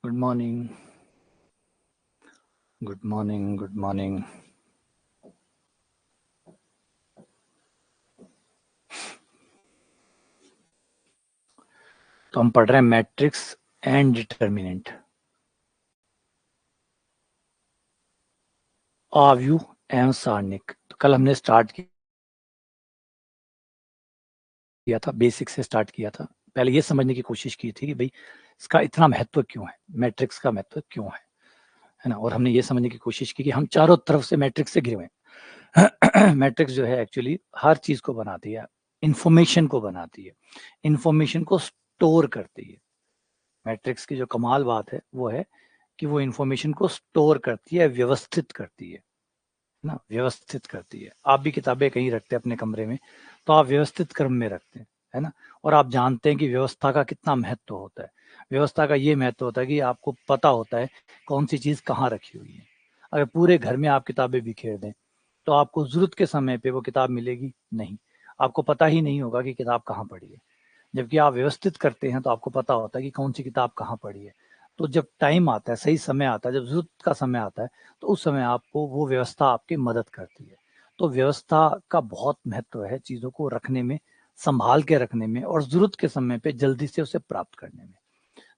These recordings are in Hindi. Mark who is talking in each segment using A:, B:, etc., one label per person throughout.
A: Good morning, good morning, good morning. तो हम पढ़ रहे हैं मैट्रिक्स एंड डिटर्मिनेंट, आव्यूह एवं सारणिक। तो कल हमने स्टार्ट किया था, बेसिक से स्टार्ट किया था। पहले ये समझने की कोशिश की थी कि भाई इसका इतना महत्व क्यों है, मैट्रिक्स का महत्व क्यों है ना। और हमने ये समझने की कोशिश की कि हम चारों तरफ से मैट्रिक्स से घिरे हुए हैं। मैट्रिक्स जो है एक्चुअली हर चीज को बनाती है, इंफॉर्मेशन को बनाती है, इंफॉर्मेशन को स्टोर करती है। मैट्रिक्स की जो कमाल बात है वो है कि वो इंफॉर्मेशन को स्टोर करती है, व्यवस्थित करती है ना, व्यवस्थित करती है। आप भी किताबें कहीं रखते हैं अपने कमरे में, तो आप व्यवस्थित क्रम में रखते हैं, है ना। और आप जानते हैं कि व्यवस्था का कितना महत्व होता है। व्यवस्था का ये महत्व होता है कि आपको पता होता है कौन सी चीज कहाँ रखी हुई है। अगर पूरे घर में आप किताबें बिखेर दें तो आपको जरूरत के समय पे वो किताब मिलेगी नहीं, आपको पता ही नहीं होगा कि किताब कहाँ पड़ी है। जबकि आप व्यवस्थित करते हैं तो आपको पता होता है कि कौन सी किताब कहाँ पड़ी है। तो जब टाइम आता है, सही समय आता है, जब जरूरत का समय आता है, तो उस समय आपको वो व्यवस्था आपकी मदद करती है। तो व्यवस्था का बहुत महत्व है चीजों को रखने में, संभाल के रखने में और जरूरत के समय पे जल्दी से उसे प्राप्त करने में।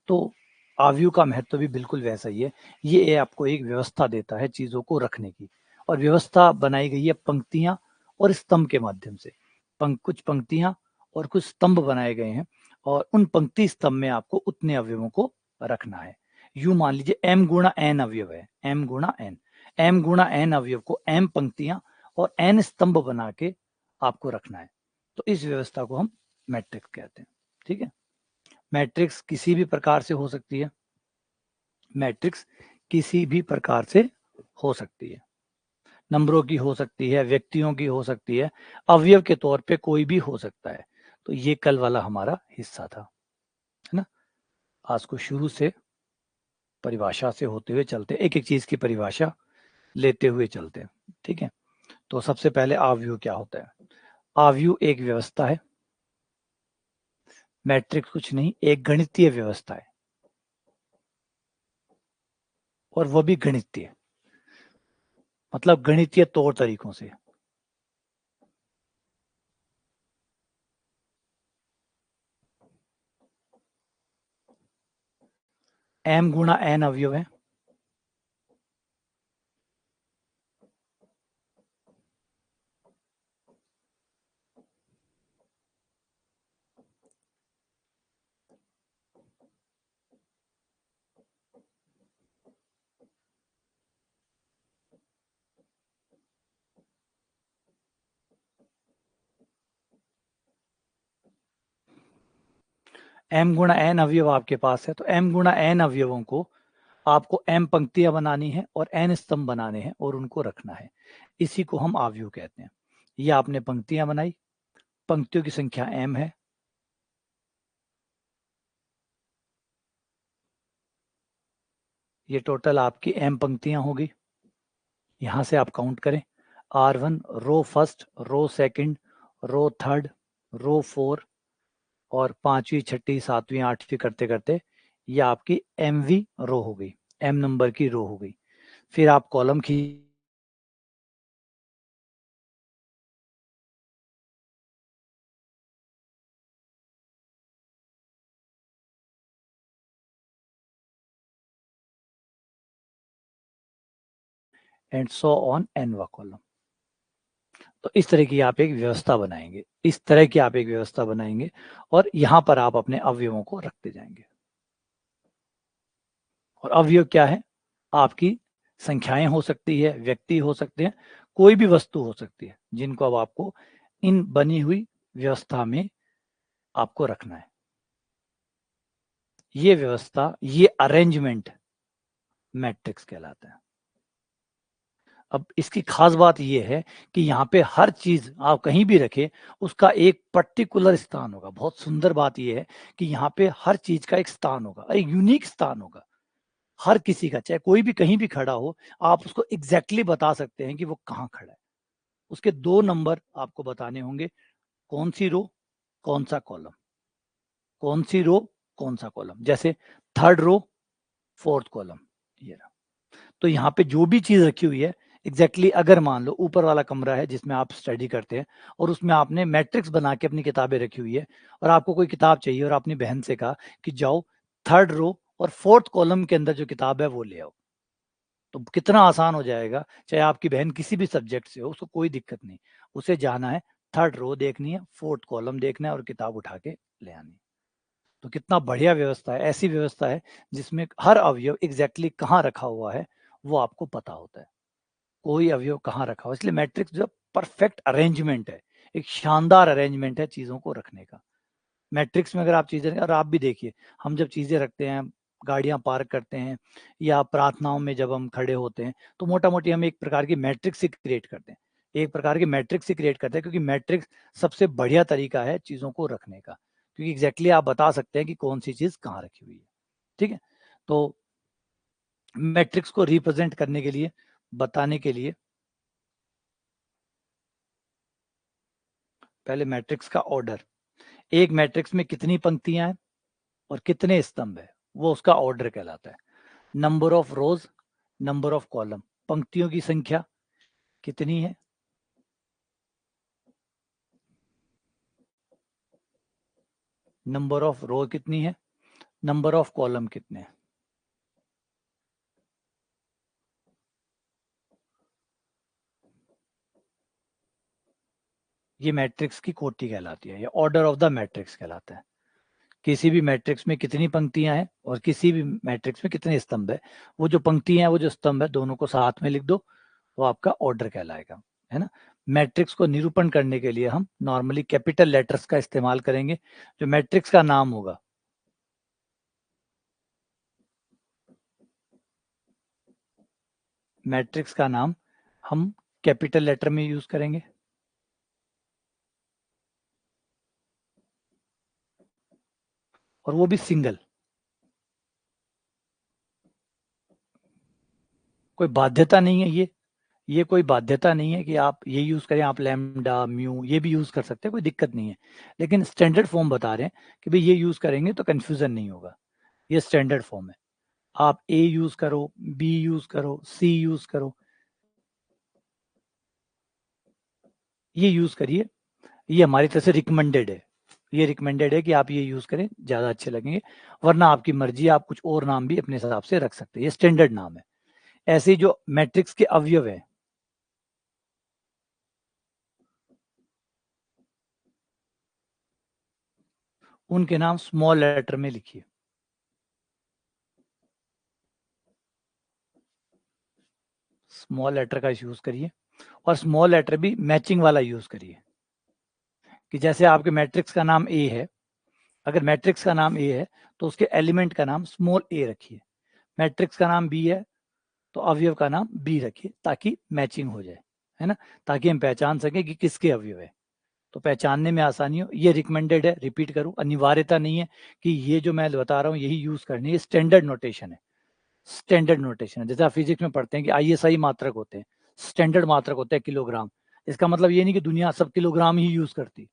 A: तो आव्यूह का महत्व भी बिल्कुल वैसा ही है। ये आपको एक व्यवस्था देता है चीजों को रखने की। और व्यवस्था बनाई गई है पंक्तियां और स्तंभ के माध्यम से। कुछ पंक्तियां और कुछ स्तंभ बनाए गए हैं, और उन पंक्ति स्तंभ में आपको उतने अवयवों को रखना है। यूं मान लीजिए m गुणा n अवयव है, m गुणा n, m गुणा n अवयव को m पंक्तियां और n स्तंभ बना के आपको रखना है। तो इस व्यवस्था को हम मैट्रिक्स कहते हैं। ठीक है। मैट्रिक्स किसी भी प्रकार से हो सकती है, मैट्रिक्स किसी भी प्रकार से हो सकती है। नंबरों की हो सकती है, व्यक्तियों की हो सकती है, अवयव के तौर पे कोई भी हो सकता है। तो ये कल वाला हमारा हिस्सा था, है ना। आज को शुरू से परिभाषा से होते हुए चलते, एक एक चीज की परिभाषा लेते हुए चलते हैं। ठीक है। तो सबसे पहले आव्यूह क्या होता है। आव्यूह एक व्यवस्था है, मैट्रिक्स कुछ नहीं, एक गणितीय व्यवस्था है, और वो भी गणितीय, मतलब गणितीय तौर तरीकों से। m गुणा n अवयव है, m गुणा n अवयव आपके पास है, तो m गुणा n अवयवों को आपको m पंक्तियां बनानी है और n स्तंभ बनाने हैं और उनको रखना है। इसी को हम आव्यूह कहते हैं। ये आपने पंक्तियां बनाई, पंक्तियों की संख्या m है, ये टोटल आपकी m पंक्तियां होगी। यहां से आप काउंट करें, R1 row first, row second, row third, row four, और पांचवी, छठी, सातवीं, आठवीं करते करते ये आपकी MV रो हो गई, m नंबर की रो हो गई। फिर आप कॉलम खींच एंड सो ऑन nवा कॉलम। तो इस तरह की आप एक व्यवस्था बनाएंगे, इस तरह की आप एक व्यवस्था बनाएंगे, और यहां पर आप अपने अवयवों को रखते जाएंगे। और अवयव क्या है, आपकी संख्याएं हो सकती है, व्यक्ति हो सकते हैं, कोई भी वस्तु हो सकती है, जिनको अब आपको इन बनी हुई व्यवस्था में आपको रखना है। ये व्यवस्था, ये अरेंजमेंट मैट्रिक्स कहलाता है। अब इसकी खास बात यह है कि यहाँ पे हर चीज आप कहीं भी रखें, उसका एक पर्टिकुलर स्थान होगा। बहुत सुंदर बात यह है कि यहाँ पे हर चीज का एक स्थान होगा, एक यूनिक स्थान होगा। हर किसी का, चाहे कोई भी कहीं भी खड़ा हो, आप उसको एग्जैक्टली बता सकते हैं कि वो कहाँ खड़ा है। उसके 2 नंबर आपको बताने होंगे, कौन सी रो, कौन सा कॉलम, कौन सी रो, कौन सा कॉलम। जैसे थर्ड रो, फोर्थ कॉलम, ये रहा। तो यहाँ पे जो भी चीज रखी हुई है एग्जैक्टली अगर मान लो ऊपर वाला कमरा है जिसमें आप स्टडी करते हैं और उसमें आपने मैट्रिक्स बना के अपनी किताबें रखी हुई है और आपको कोई किताब चाहिए और आपने बहन से कहा कि जाओ थर्ड रो और फोर्थ कॉलम के अंदर जो किताब है वो ले आओ, तो कितना आसान हो जाएगा। चाहे आपकी बहन किसी भी सब्जेक्ट से हो, उसको कोई दिक्कत नहीं, उसे जाना है, थर्ड रो देखनी है, फोर्थ कॉलम देखना है और किताब उठा के ले आनी है। तो कितना बढ़िया व्यवस्था है, ऐसी व्यवस्था है जिसमें हर अवयव एग्जैक्टली कहाँ रखा हुआ है वो आपको पता होता है, कोई अवयव कहाँ रखा हुआ। इसलिए मैट्रिक्स जो परफेक्ट अरेंजमेंट है, एक शानदार अरेंजमेंट है चीजों को रखने का। मैट्रिक्स में अगर आप चीजें, और आप भी देखिए हम जब चीजें रखते हैं, गाड़ियां पार्क करते हैं या प्रार्थनाओं में जब हम खड़े होते हैं, तो मोटा मोटी हम एक प्रकार की मैट्रिक्स ही क्रिएट करते हैं, एक प्रकार की मैट्रिक्स ही क्रिएट करते हैं, क्योंकि मैट्रिक्स सबसे बढ़िया तरीका है चीजों को रखने का, क्योंकि एग्जैक्टली आप बता सकते हैं कि कौन सी चीज कहाँ रखी हुई है। ठीक है, तो मैट्रिक्स को रिप्रेजेंट करने के लिए, बताने के लिए, पहले मैट्रिक्स का ऑर्डर, एक मैट्रिक्स में कितनी पंक्तियां हैं और कितने स्तंभ है वो उसका ऑर्डर कहलाता है। Number of rose, number of column, पंक्तियों की संख्या कितनी है, नंबर ऑफ रो कितनी है, नंबर ऑफ कॉलम कितने हैं। ये मैट्रिक्स की कोटि कहलाती है, ये ऑर्डर ऑफ द मैट्रिक्स कहलाता है। किसी भी मैट्रिक्स में कितनी पंक्तियां हैं और किसी भी मैट्रिक्स में कितने स्तंभ है, वो जो पंक्तियां हैं वो जो स्तंभ है दोनों को साथ में लिख दो, वो आपका ऑर्डर कहलाएगा, है ना। मैट्रिक्स को निरूपण करने के लिए हम नॉर्मली कैपिटल लेटर्स का इस्तेमाल करेंगे। जो मैट्रिक्स का नाम होगा, मैट्रिक्स का नाम हम कैपिटल लेटर में यूज करेंगे, और वो भी सिंगल। कोई बाध्यता नहीं है, ये कोई बाध्यता नहीं है कि आप ये यूज करें, आप लैम्डा म्यू ये भी यूज कर सकते हैं, कोई दिक्कत नहीं है, लेकिन स्टैंडर्ड फॉर्म बता रहे हैं कि भाई ये यूज करेंगे तो कंफ्यूजन नहीं होगा। ये स्टैंडर्ड फॉर्म है, आप ए यूज करो, बी यूज करो, सी यूज करो, ये यूज करिए, ये हमारी तरफ से रिकमेंडेड है, ये रिकमेंडेड है कि आप ये यूज करें, ज्यादा अच्छे लगेंगे, वरना आपकी मर्जी, आप कुछ और नाम भी अपने हिसाब से रख सकते हैं, ये स्टैंडर्ड नाम है। ऐसे जो मैट्रिक्स के अवयव है, उनके नाम स्मॉल लेटर में लिखिए, स्मॉल लेटर का यूज करिए, और स्मॉल लेटर भी मैचिंग वाला यूज करिए, कि जैसे आपके मैट्रिक्स का नाम ए है, अगर मैट्रिक्स का नाम ए है तो उसके एलिमेंट का नाम स्मॉल ए रखिए, मैट्रिक्स का नाम बी है तो अवयव का नाम बी रखिए, ताकि मैचिंग हो जाए, है ना, ताकि हम पहचान सकें कि किसके अवयव है, तो पहचानने में आसानी हो। ये रिकमेंडेड है, रिपीट करूं, अनिवार्यता नहीं है कि ये जो मैं बता रहा हूँ यही यूज करनी है, स्टैंडर्ड नोटेशन है, स्टैंडर्ड नोटेशन है। जैसे आप फिजिक्स में पढ़ते हैं कि आईएसआई मात्रक होते हैं, स्टैंडर्ड मात्रक होते हैं किलोग्राम, इसका मतलब ये नहीं कि दुनिया सब किलोग्राम ही यूज करती,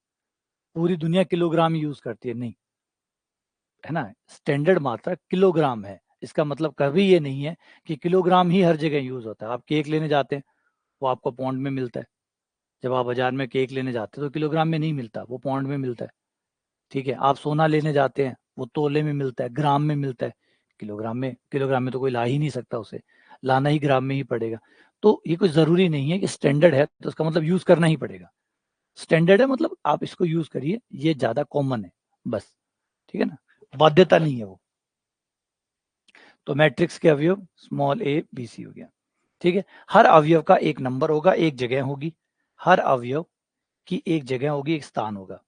A: पूरी दुनिया किलोग्राम ही यूज करती है, नहीं, है ना। स्टैंडर्ड मात्रक किलोग्राम है, इसका मतलब कभी ये नहीं है कि किलोग्राम ही हर जगह यूज होता है। आप केक लेने जाते हैं, वो आपको पौंड में मिलता है, जब आप बाजार में केक लेने जाते हैं तो किलोग्राम में नहीं मिलता, वो पौंड में मिलता है। ठीक है, आप सोना लेने जाते हैं, वो तोले में मिलता है, ग्राम में मिलता है, किलोग्राम में तो कोई ला ही नहीं सकता उसे, लाना ही ग्राम में ही पड़ेगा। तो ये कोई जरूरी नहीं है कि स्टैंडर्ड है तो उसका मतलब यूज करना ही पड़ेगा, स्टैंडर्ड है मतलब आप इसको यूज करिए, ये ज्यादा कॉमन है, बस, ठीक है ना, बाध्यता नहीं है वो। तो मैट्रिक्स के अवयव स्मॉल ए बी सी हो गया, ठीक है। हर अवयव का एक नंबर होगा, एक जगह होगी, हर अवयव की एक जगह होगी, एक स्थान होगा,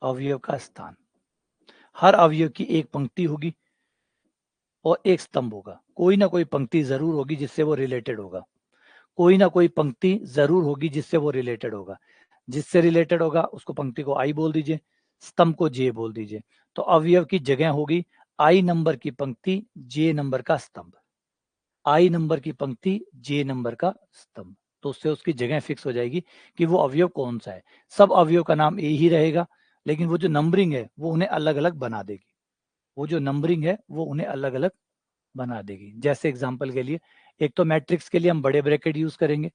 A: अवयव का स्थान, हर अवयव की एक पंक्ति होगी और एक स्तंभ होगा, कोई ना कोई पंक्ति जरूर होगी जिससे वो रिलेटेड होगा, कोई ना कोई पंक्ति जरूर होगी जिससे वो रिलेटेड होगा, जिससे रिलेटेड होगा उसको पंक्ति को आई बोल दीजिए, स्तंभ को जे बोल दीजिए। तो अवयव की जगह होगी आई नंबर की पंक्ति, जे नंबर का स्तंभ, आई नंबर की पंक्ति, जे नंबर का स्तंभ, तो उससे उसकी जगह फिक्स हो जाएगी कि वो अवयव कौन सा है। सब अवयव का नाम ए ही रहेगा, लेकिन वो जो नंबरिंग है वो उन्हें अलग अलग बना देगी। वो जो नंबरिंग है वो उन्हें अलग अलग बना देगी। जैसे एग्जाम्पल के लिए, एक तो मैट्रिक्स के लिए हम बड़े ब्रैकेट यूज करेंगे।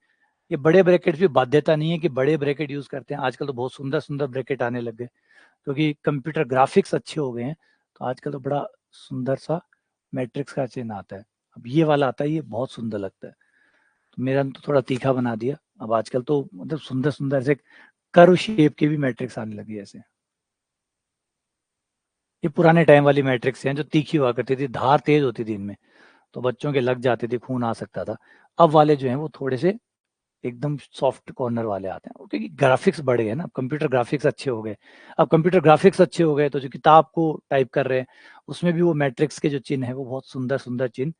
A: ये बड़े ब्रैकेट भी बाध्यता नहीं है कि बड़े ब्रैकेट यूज करते हैं, आजकल तो बहुत सुंदर सुंदर ब्रैकेट आने लग गए क्योंकि कंप्यूटर ग्राफिक्स अच्छे हो गए हैं। तो आजकल तो बड़ा सुंदर सा मैट्रिक्स का चिन्ह आता है। अब ये वाला आता है, ये बहुत सुंदर लगता है। तो मेरा तो थोड़ा तीखा बना दिया। अब आजकल तो मतलब सुंदर सुंदर से कर्व शेप के भी मैट्रिक्स आने लगी ऐसे। ये पुराने टाइम वाली मैट्रिक्स हैं जो तीखी हुआ करती थी, धार तेज होती थी इनमें, तो बच्चों के लग जाते थे, खून आ सकता था। अब वाले जो हैं वो थोड़े से एकदम सॉफ्ट कॉर्नर वाले आते हैं क्योंकि ग्राफिक्स बढ़ गए ना, कंप्यूटर ग्राफिक्स अच्छे हो गए। अब कंप्यूटर ग्राफिक्स अच्छे हो गए तो जो किताब को टाइप कर रहे हैं उसमें भी वो मैट्रिक्स के जो चिन्ह है वो बहुत सुंदर सुंदर चिन्ह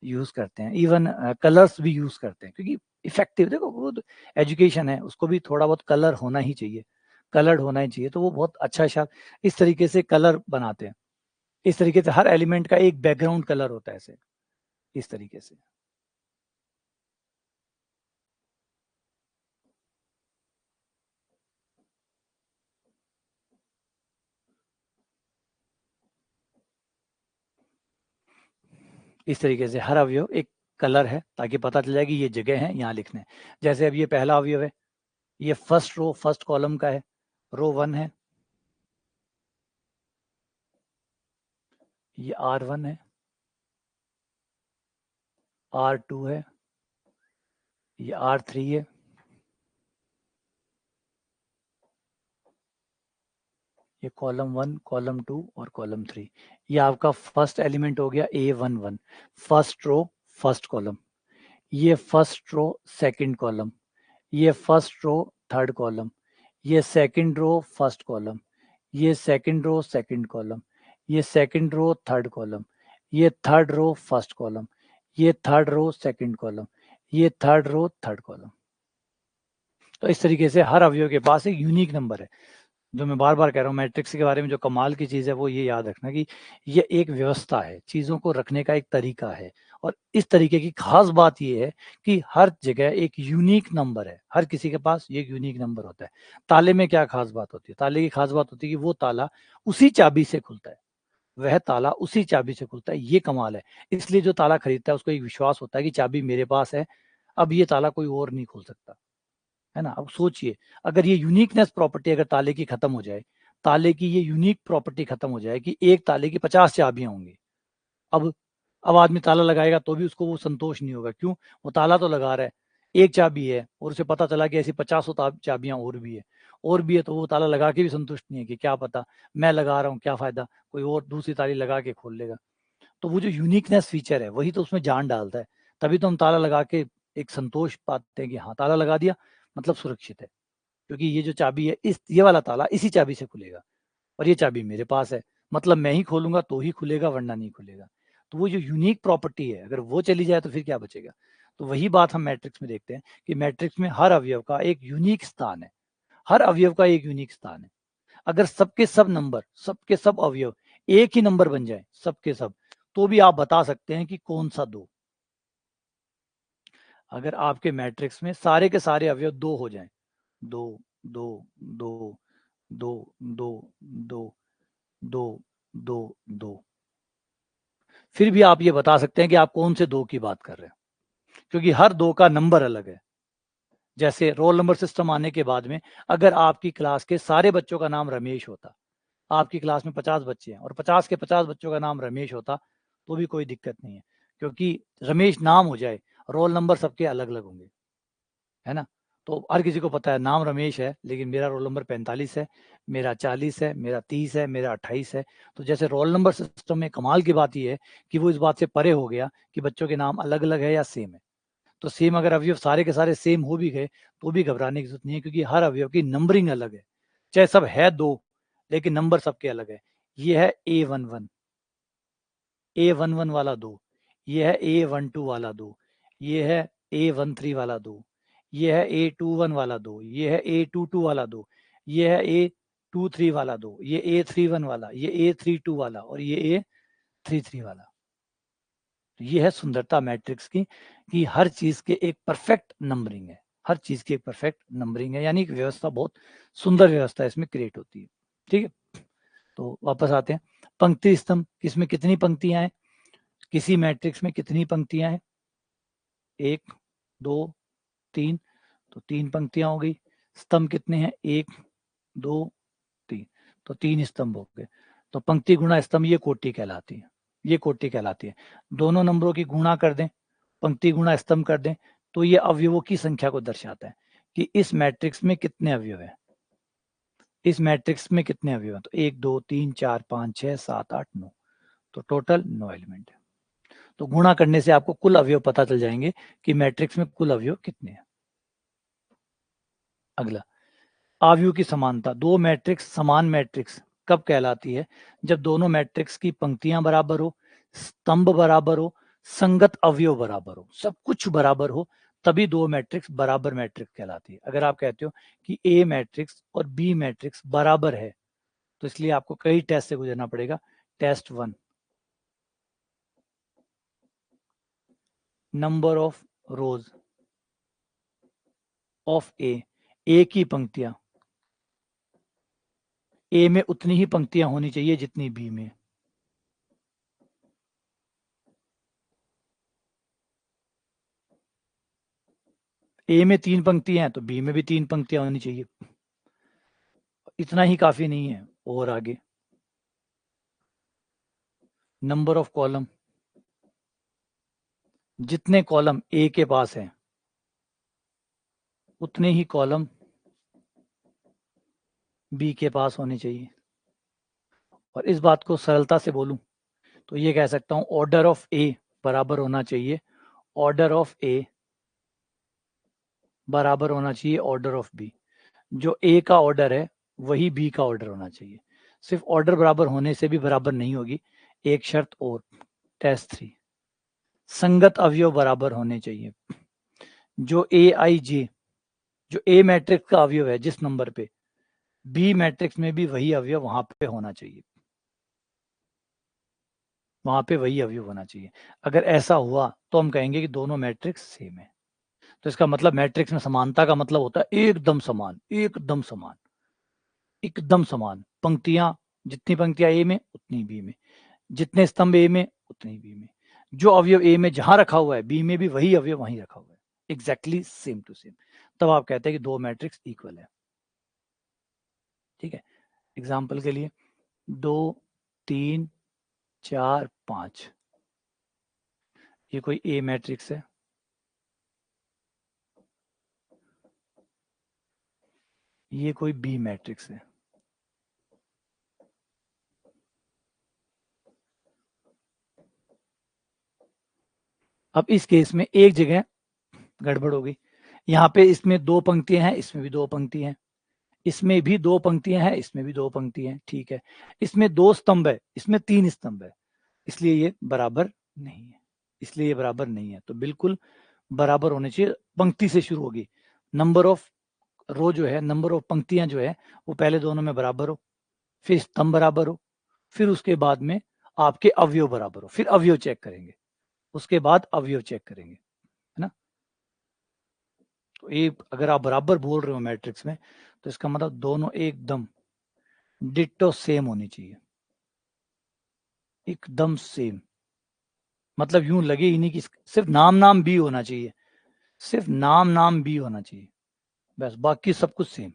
A: यूज करते हैं। इवन कलर्स भी यूज करते हैं क्योंकि इफेक्टिव, देखो वो एजुकेशन है, उसको भी थोड़ा बहुत कलर होना ही चाहिए, कलर्ड होना ही चाहिए। तो वो बहुत अच्छा सा इस तरीके से कलर बनाते हैं। इस तरीके से हर एलिमेंट का एक बैकग्राउंड कलर होता है ऐसे, इस तरीके से। इस तरीके से हर अवयव एक कलर है ताकि पता चल जाए कि ये जगह है, यहाँ लिखना है। जैसे अब ये पहला अवयव है, ये फर्स्ट रो फर्स्ट कॉलम का है, रो 1 है, ये R1 है, R2 है, ये R3 है, ये कॉलम 1, कॉलम 2 और कॉलम 3। ये आपका फर्स्ट एलिमेंट हो गया A11, first row first column. ये फर्स्ट रो सेकंड कॉलम, ये फर्स्ट रो थर्ड कॉलम, ये सेकंड रो फर्स्ट कॉलम, ये सेकंड रो सेकंड कॉलम, ये सेकंड रो थर्ड कॉलम, ये थर्ड रो फर्स्ट कॉलम, ये थर्ड रो सेकंड कॉलम, ये थर्ड रो थर्ड कॉलम। तो इस तरीके से हर अवयव के पास एक यूनिक नंबर है। जो मैं बार बार कह रहा हूँ मैट्रिक्स के बारे में, जो कमाल की चीज़ है वो ये याद रखना कि ये एक व्यवस्था है, चीज़ों को रखने का एक तरीका है। और इस तरीके की खास बात ये है कि हर जगह एक यूनिक नंबर है, हर किसी के पास ये एक यूनिक नंबर होता है। ताले में क्या खास बात होती है? ताले की खास बात होती है कि वो ताला उसी चाबी से खुलता है, वह ताला उसी चाबी से खुलता है, ये कमाल है। इसलिए जो ताला खरीदता है उसको एक विश्वास होता है कि चाबी मेरे पास है, अब ये ताला कोई और नहीं खोल सकता, है ना? अब सोचिए, अगर ये यूनिकनेस प्रॉपर्टी अगर ताले की खत्म हो जाए, ताले की ये यूनिक प्रॉपर्टी खत्म हो जाए कि एक ताले की 50 चाबियां होंगी। अब अब आदमी ताला लगाएगा तो भी उसको वो संतोष नहीं होगा। क्यों? वो ताला तो लगा रहा है, एक चाबी है और उसे पता चला कि ऐसी 50 चाबियां और भी है तो वो ताला लगा के भी संतुष्ट नहीं है कि क्या पता, मैं लगा रहा हूँ क्या फायदा, कोई और दूसरी ताली लगा के खोल लेगा। तो वो जो यूनिकनेस फीचर है वही तो उसमें जान डालता है। तभी तो हम ताला लगा के एक संतोष पाते हैं कि हाँ, ताला लगा दिया मतलब सुरक्षित है, क्योंकि ये जो चाबी है, इस ये वाला ताला इसी चाबी से खुलेगा और ये चाबी मेरे पास है, मतलब मैं ही खोलूंगा तो ही खुलेगा वरना नहीं खुलेगा। तो वो जो यूनिक प्रॉपर्टी है अगर वो चली जाए तो फिर क्या बचेगा? तो वही बात हम मैट्रिक्स में देखते हैं कि मैट्रिक्स में हर अवयव का एक यूनिक स्थान है, हर अवयव का एक यूनिक स्थान है। अगर सबके सब नंबर, सबके सब अवयव एक ही नंबर बन जाए, सबके सब, तो भी आप बता सकते हैं कि कौन सा दो। अगर आपके मैट्रिक्स में सारे के सारे अवयव दो हो जाएं, दो दो दो दो दो दो दो दो दो, फिर भी आप ये बता सकते हैं कि आप कौन से दो की बात कर रहे हैं, क्योंकि हर दो का नंबर अलग है। जैसे रोल नंबर सिस्टम आने के बाद में अगर आपकी क्लास के सारे बच्चों का नाम रमेश होता, आपकी क्लास में 50 बच्चे हैं और 50 के 50 बच्चों का नाम रमेश होता, तो भी कोई दिक्कत नहीं है, क्योंकि रमेश नाम हो जाए, रोल नंबर सबके अलग अलग होंगे, है ना? तो हर किसी को पता है नाम रमेश है लेकिन मेरा रोल नंबर 45 है, मेरा 40 है, मेरा 30 है, मेरा 28 है। तो जैसे रोल नंबर सिस्टम में कमाल की बात ये है कि वो इस बात से परे हो गया कि बच्चों के नाम अलग अलग है या सेम है। तो सेम अगर अवयव सारे के सारे सेम हो भी गए तो भी घबराने की जरूरत नहीं है, क्योंकि हर अवयव की नंबरिंग अलग है। चाहे सब है दो लेकिन नंबर सबके अलग है। ये है A11, A11 वाला दो, ये है A12 वाला दो, ये है A13 वाला दो, ये है A21 वाला दो, ये है A22 वाला दो, ये है A23 वाला दो, ये A31 वाला, ये A32 वाला और ये A33 वाला। तो ये है सुंदरता मैट्रिक्स की कि हर चीज के एक परफेक्ट नंबरिंग है, हर चीज की एक परफेक्ट नंबरिंग है, यानी कि व्यवस्था बहुत सुंदर व्यवस्था इसमें क्रिएट होती है। ठीक है, तो वापस आते हैं। पंक्ति स्तंभ, किसमें कितनी पंक्तियां हैं, किसी मैट्रिक्स में कितनी पंक्तियां हैं, 1 2 3, तो 3 पंक्तियां हो गई। स्तंभ कितने हैं, 1 2 3, तो 3 स्तंभ हो गए। तो पंक्ति गुणा स्तंभ ये कोटि कहलाती है, ये कोटि कहलाती है। दोनों नंबरों की गुणा कर दें, पंक्ति गुणा स्तंभ कर दें, तो ये अवयवों की संख्या को दर्शाता है कि इस मैट्रिक्स में कितने अवयव हैं, इस मैट्रिक्स में कितने अवयव हैं। तो 1 2 3 4 5 6 7 8 9, तो टोटल 9 एलिमेंट है। तो गुणा करने से आपको कुल अवयव पता चल जाएंगे कि मैट्रिक्स में कुल अवयव कितने हैं। अगला, अवयव की समानता। दो मैट्रिक्स समान मैट्रिक्स कब कहलाती है, जब दोनों मैट्रिक्स की पंक्तियां बराबर हो, स्तंभ बराबर हो, संगत अवयव बराबर हो, सब कुछ बराबर हो, तभी दो मैट्रिक्स बराबर मैट्रिक्स कहलाती है। अगर आप कहते हो कि ए मैट्रिक्स और बी मैट्रिक्स बराबर है, तो इसलिए आपको कई टेस्ट से गुजरना पड़ेगा। Test 1, number of rows of A की पंक्तियां, ए में उतनी ही पंक्तियां होनी चाहिए जितनी बी में। ए में 3 पंक्तियां हैं तो बी में भी 3 पंक्तियां होनी चाहिए। इतना ही काफी नहीं है, और आगे नंबर ऑफ कॉलम, जितने कॉलम ए के पास हैं उतने ही कॉलम बी के पास होने चाहिए। और इस बात को सरलता से बोलूं तो ये कह सकता हूं, ऑर्डर ऑफ ए बराबर होना चाहिए, ऑर्डर ऑफ ए बराबर होना चाहिए ऑर्डर ऑफ बी। जो ए का ऑर्डर है वही बी का ऑर्डर होना चाहिए। सिर्फ ऑर्डर बराबर होने से भी बराबर नहीं होगी, एक शर्त और, टेस्ट 3, संगत अवयव बराबर होने चाहिए। जो ए आई जे, जो ए मैट्रिक्स का अवयव है जिस नंबर पे, बी मैट्रिक्स में भी वही अवयव वहां पे होना चाहिए, वहां पे वही अवयव होना चाहिए। अगर ऐसा हुआ तो हम कहेंगे कि दोनों मैट्रिक्स सेम है। तो इसका मतलब मैट्रिक्स में समानता का मतलब होता है एकदम समान, एकदम समान, एकदम समान। पंक्तियां, जितनी पंक्तियां ए में उतनी बी में, जितने स्तंभ ए में उतनी बी में, जो अवयव ए में जहां रखा हुआ है बी में भी वही अवयव वहीं रखा हुआ है, एग्जैक्टली सेम टू सेम। तब आप कहते हैं कि दो मैट्रिक्स इक्वल है। ठीक है, एग्जाम्पल के लिए 2 3 4 5, ये कोई ए मैट्रिक्स है, ये कोई बी मैट्रिक्स है। अब इस केस में एक जगह गड़बड़ हो गई, यहाँ पे इसमें 2 पंक्तियां हैं, इसमें भी 2 पंक्तियां हैं, इसमें भी 2 पंक्तियां हैं, इसमें भी 2 पंक्तियां हैं, ठीक है। इसमें 2 स्तंभ है, इसमें 3 स्तंभ है, इसलिए ये बराबर नहीं है, इसलिए ये बराबर नहीं है। तो बिल्कुल बराबर होने चाहिए, पंक्ति से शुरू होगी। नंबर ऑफ रो जो है, नंबर ऑफ पंक्तियां जो है, वो पहले दोनों में बराबर हो, फिर स्तंभ बराबर हो, फिर उसके बाद में आपके अवयव बराबर हो, फिर अवयव चेक करेंगे, उसके बाद अवयव चेक करेंगे, है ना। तो ये अगर आप बराबर बोल रहे हो मैट्रिक्स में, तो इसका मतलब दोनों एकदम डिट्टो सेम होनी चाहिए, एकदम सेम। मतलब यूं लगे ही नहीं कि सिर्फ नाम नाम बी होना चाहिए, सिर्फ नाम नाम बी होना चाहिए, बस बाकी सब कुछ सेम।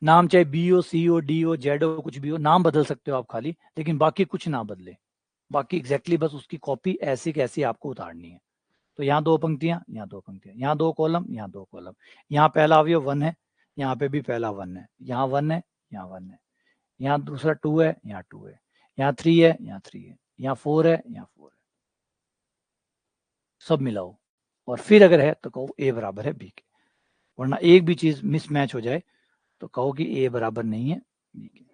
A: नाम चाहे बी हो, सी हो, डी हो, जेड हो, कुछ भी हो, नाम बदल सकते हो आप खाली, लेकिन बाकी कुछ ना बदले, बाकी एग्जैक्टली बस उसकी कॉपी ऐसी कैसी आपको उतारनी है। तो यहाँ 2 पंक्तियां, यहाँ 2 पंक्तियां, यहाँ 2 कॉलम, यहाँ 2 कॉलम, यहाँ पहला अवयव 1 है, यहाँ पे भी पहला 1 है, यहाँ 1 है, यहाँ 1 है, यहाँ दूसरा 2 है, यहाँ 2 है, यहाँ 3 है, यहाँ 3 है, यहाँ 4 है, यहाँ 4 है, सब मिलाओ और फिर अगर है तो कहो ए बराबर है बी के। वरना एक भी चीज मिसमैच हो जाए तो कहो कि ए बराबर नहीं है बी के।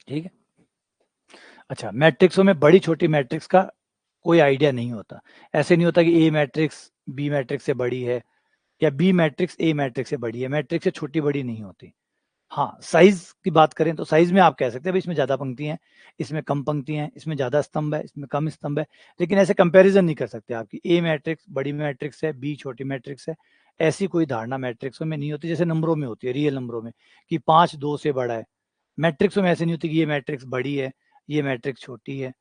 A: ठीक है। अच्छा, मैट्रिक्सों में बड़ी छोटी मैट्रिक्स का कोई आइडिया नहीं होता। ऐसे नहीं होता कि ए मैट्रिक्स बी मैट्रिक्स से बड़ी है या बी मैट्रिक्स ए मैट्रिक्स से बड़ी है, मैट्रिक्स से छोटी बड़ी नहीं होती। हाँ, साइज की बात करें तो साइज में आप कह सकते हैं भाई इसमें ज्यादा पंक्तियां हैं, इसमें कम पंक्तियां हैं, इसमें ज्यादा स्तंभ है, इसमें कम स्तंभ है, लेकिन ऐसे कंपैरिजन नहीं कर सकते आप कि ए मैट्रिक्स बड़ी मैट्रिक्स है, बी छोटी मैट्रिक्स है। ऐसी कोई धारणा मैट्रिक्सों में नहीं होती जैसे नंबरों में होती है, रियल नंबरों में, कि 5 2 से बड़ा है। मैट्रिक्सों में ऐसे नहीं होती कि ये मैट्रिक्स बड़ी है, ये मैट्रिक्स छोटी है।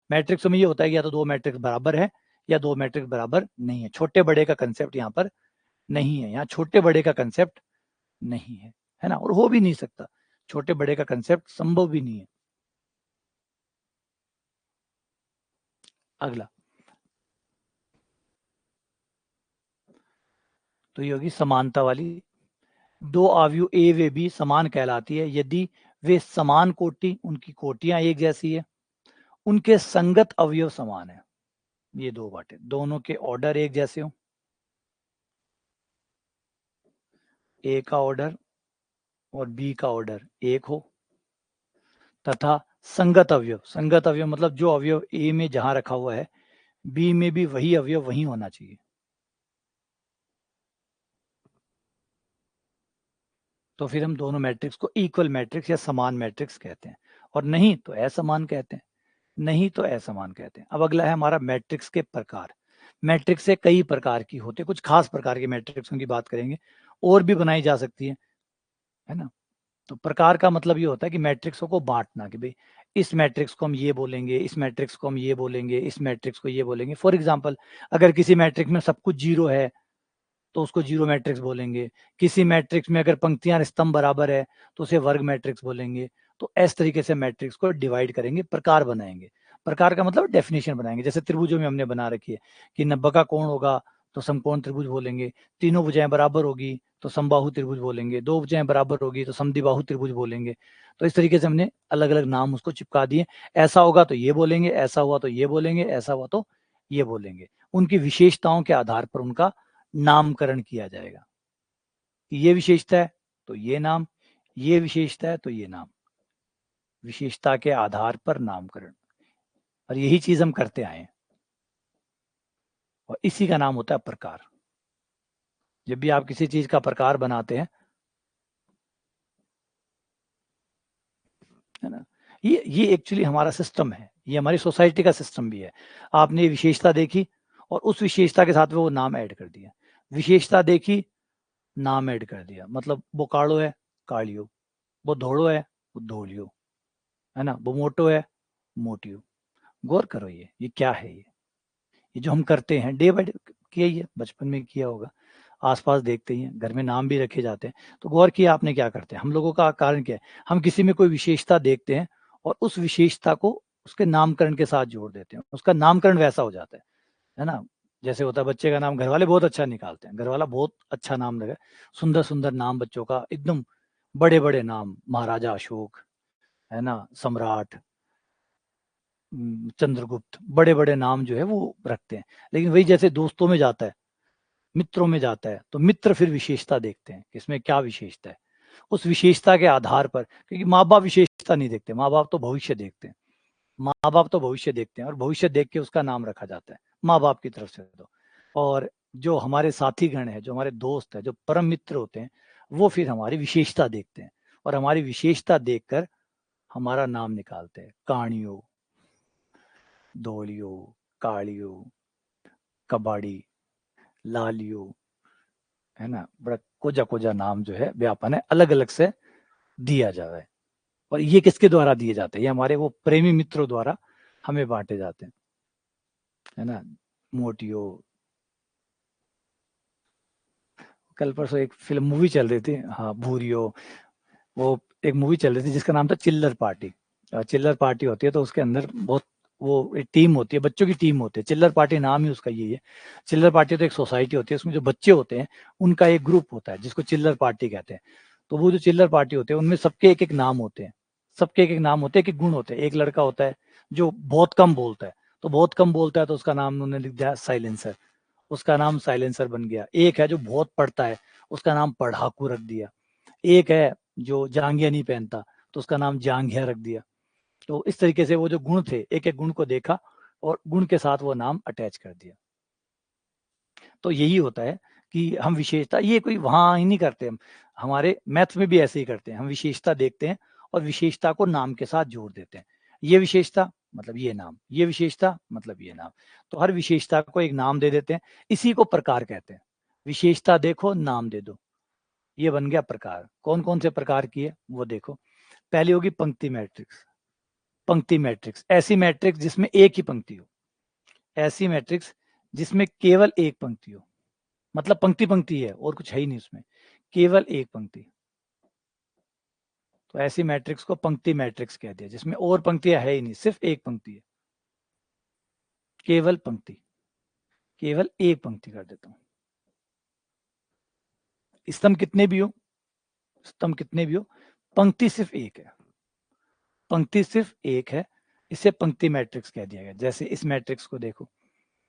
A: मैट्रिक्सों में ये होता है कि या तो 2 मैट्रिक्स बराबर है या 2 मैट्रिक्स बराबर नहीं है। छोटे बड़े का कंसेप्ट यहाँ पर नहीं है, यहाँ छोटे बड़े का कंसेप्ट नहीं है ना, और हो भी नहीं सकता। छोटे बड़े का कंसेप्ट संभव भी नहीं है। अगला, तो ये होगी समानता वाली। दो अवयव ए व बी समान कहलाती है यदि वे समान कोटि, उनकी कोटियां एक जैसी है, उनके संगत अवयव समान है। ये दो बातें, दोनों के ऑर्डर एक जैसे हो, ए का ऑर्डर और बी का ऑर्डर एक हो, तथा संगत अवयव मतलब जो अवयव ए में जहां रखा हुआ है बी में भी वही अवयव वही होना चाहिए। तो फिर हम दोनों मैट्रिक्स को इक्वल मैट्रिक्स या समान मैट्रिक्स कहते हैं, और नहीं तो असमान कहते हैं, नहीं तो असमान कहते हैं। अब अगला है हमारा मैट्रिक्स के प्रकार। मैट्रिक्स से कई प्रकार की होते हैं, कुछ खास प्रकार के मैट्रिक्सों की बात करेंगे, और भी बनाई जा सकती है ना। तो प्रकार का मतलब ये होता है कि मैट्रिक्सों को बांटना, कि भाई इस मैट्रिक्स को हम ये बोलेंगे, इस मैट्रिक्स को हम ये बोलेंगे, इस मैट्रिक्स को ये बोलेंगे। फॉर एग्जांपल, अगर किसी मैट्रिक्स में सब कुछ जीरो है तो उसको जीरो मैट्रिक्स बोलेंगे। किसी मैट्रिक्स में अगर पंक्तियां स्तंभ बराबर है तो उसे वर्ग मैट्रिक्स बोलेंगे। तो इस तरीके से मैट्रिक्स को डिवाइड करेंगे, प्रकार बनाएंगे। प्रकार का मतलब डेफिनेशन बनाएंगे। जैसे त्रिभुजों में हमने बना रखी है कि 90 का कोण होगा तो समकोण त्रिभुज बोलेंगे, तीनों भुजाएं बराबर होगी तो समबाहु त्रिभुज बोलेंगे, दो भुजाएं बराबर होगी तो समद्विबाहु त्रिभुज बोलेंगे। तो इस तरीके से हमने अलग अलग नाम उसको चिपका दिए। ऐसा होगा तो ये बोलेंगे, ऐसा हुआ तो ये बोलेंगे, ऐसा हुआ तो ये बोलेंगे। उनकी विशेषताओं के आधार पर उनका नामकरण किया जाएगा। ये विशेषता है तो ये नाम, ये विशेषता है तो ये नाम, विशेषता के आधार पर नामकरण। और यही चीज हम करते आए हैं, और इसी का नाम होता है प्रकार। जब भी आप किसी चीज का प्रकार बनाते हैं, है ना, ये एक्चुअली हमारा सिस्टम है, ये हमारी सोसाइटी का सिस्टम भी है। आपने विशेषता देखी और उस विशेषता के साथ वो नाम ऐड कर दिया, विशेषता देखी नाम ऐड कर दिया। मतलब वो काड़ो है, कालियो, वो धोड़ो है, वो धोलियो, है ना, वो मोटो है, मोटियो। गौर करो, ये क्या है, ये जो हम करते हैं डे बाय डे, किया ही है, बचपन में किया होगा, आसपास देखते ही हैं, घर में नाम भी रखे जाते हैं। तो गौर किया आपने क्या करते हैं हम लोगों का कारण क्या है, हम किसी में कोई विशेषता देखते हैं और उस विशेषता को उसके नामकरण के साथ जोड़ देते हैं, उसका नामकरण वैसा हो जाता है ना। जैसे होता है बच्चे का नाम घर वाले बहुत अच्छा निकालते हैं, घर वाला बहुत अच्छा नाम लगा, सुंदर सुंदर नाम बच्चों का, एकदम बड़े बड़े नाम, महाराजा अशोक, है ना, सम्राट, चंद्रगुप्त, बड़े बड़े नाम जो है वो रखते हैं। लेकिन वही जैसे दोस्तों में जाता है, मित्रों में जाता है, तो मित्र फिर विशेषता देखते हैं कि इसमें क्या विशेषता है, उस विशेषता के आधार पर। क्योंकि माँ बाप विशेषता नहीं देखते, माँ बाप तो भविष्य देखते हैं, माँ बाप तो भविष्य देखते हैं, और भविष्य देख के उसका नाम रखा जाता है माँ बाप की तरफ से। तो और जो हमारे साथी गण है, जो हमारे दोस्त है, जो परम मित्र होते हैं, वो फिर हमारी विशेषता देखते हैं और हमारी विशेषता देखकर हमारा नाम निकालते हैं। काणियो, धोलियो, कालियो, कबाड़ी, लालियो, है ना, बड़ा कोजा कोजा नाम जो है व्यापन है, अलग अलग से दिया जा रहा है। और ये किसके द्वारा दिए जाते हैं, ये हमारे वो प्रेमी मित्रों द्वारा हमें बांटे जाते हैं, है ना। मोटियो, कल परसों एक फिल्म मूवी चल रही थी, हाँ, भूरियो, वो एक मूवी चल रही थी जिसका नाम था चिल्लर पार्टी। चिल्लर पार्टी होती है तो उसके अंदर बहुत वो एक टीम होती है, बच्चों की टीम होती है, चिल्लर पार्टी नाम ही उसका यही है। चिल्लर पार्टी तो एक सोसाइटी होती है, उसमें जो बच्चे होते हैं उनका एक ग्रुप होता है जिसको चिल्लर पार्टी कहते हैं। तो वो जो चिल्लर पार्टी होते हैं उनमें सबके एक एक नाम होते हैं, सबके एक एक नाम होते हैं, एक एक गुण होते हैं। एक लड़का होता है जो बहुत कम बोलता है, तो बहुत कम बोलता है तो उसका नाम उन्होंने लिख दिया साइलेंसर, उसका नाम साइलेंसर बन गया। एक है जो बहुत पढ़ता है, उसका नाम पढ़ाकू रख दिया। एक है जो जांघिया नहीं पहनता तो उसका नाम जांघिया रख दिया। तो इस तरीके से वो जो गुण थे, एक एक गुण को देखा और गुण के साथ वो नाम अटैच कर दिया। तो यही होता है कि हम विशेषता, ये कोई वहां ही नहीं करते, हम हमारे मैथ्स में भी ऐसे ही करते हैं। हम विशेषता देखते हैं और विशेषता को नाम के साथ जोड़ देते हैं। ये विशेषता मतलब ये नाम, ये विशेषता मतलब ये नाम। तो हर विशेषता को एक नाम दे देते हैं, इसी को प्रकार कहते हैं। विशेषता देखो, नाम दे दो, ये बन गया प्रकार। कौन कौन से प्रकार की है वो देखो। पहली होगी पंक्ति मैट्रिक्स। पंक्ति मैट्रिक्स ऐसी मैट्रिक्स जिसमें एक ही पंक्ति हो, ऐसी मैट्रिक्स जिसमें केवल एक पंक्ति हो, मतलब पंक्ति पंक्ति है और कुछ है ही नहीं उसमें, केवल एक पंक्ति, तो ऐसी मैट्रिक्स को पंक्ति मैट्रिक्स कह दिया, जिसमें और पंक्तियां है ही नहीं, सिर्फ एक पंक्ति है, केवल पंक्ति, केवल एक पंक्ति कर देता हूं। स्तंभ कितने भी हो, स्तंभ कितने भी हो, पंक्ति सिर्फ एक है, पंक्ति सिर्फ एक है, इसे पंक्ति मैट्रिक्स कह दिया गया। जैसे इस मैट्रिक्स को देखो,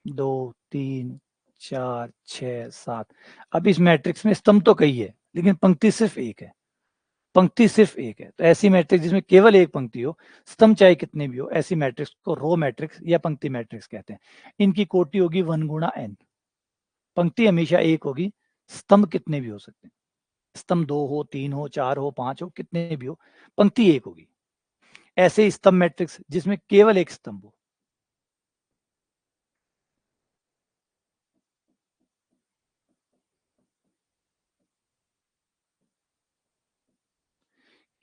A: 2 3 4 6 7, अब इस मैट्रिक्स में स्तंभ तो कई है लेकिन पंक्ति सिर्फ एक है, पंक्ति सिर्फ एक है, तो ऐसी मैट्रिक्स जिसमें केवल एक पंक्ति हो, स्तंभ चाहे कितने भी हो, ऐसी मैट्रिक्स को रो मैट्रिक्स या पंक्ति मैट्रिक्स कहते हैं। इनकी कोटि होगी 1 गुणा n, पंक्ति हमेशा एक होगी, स्तंभ कितने भी हो सकते हैं, स्तंभ 2 हो, 3 हो, 4 हो, 5 हो, कितने भी हो, पंक्ति एक होगी। ऐसे स्तंभ मैट्रिक्स जिसमें केवल एक स्तंभ हो,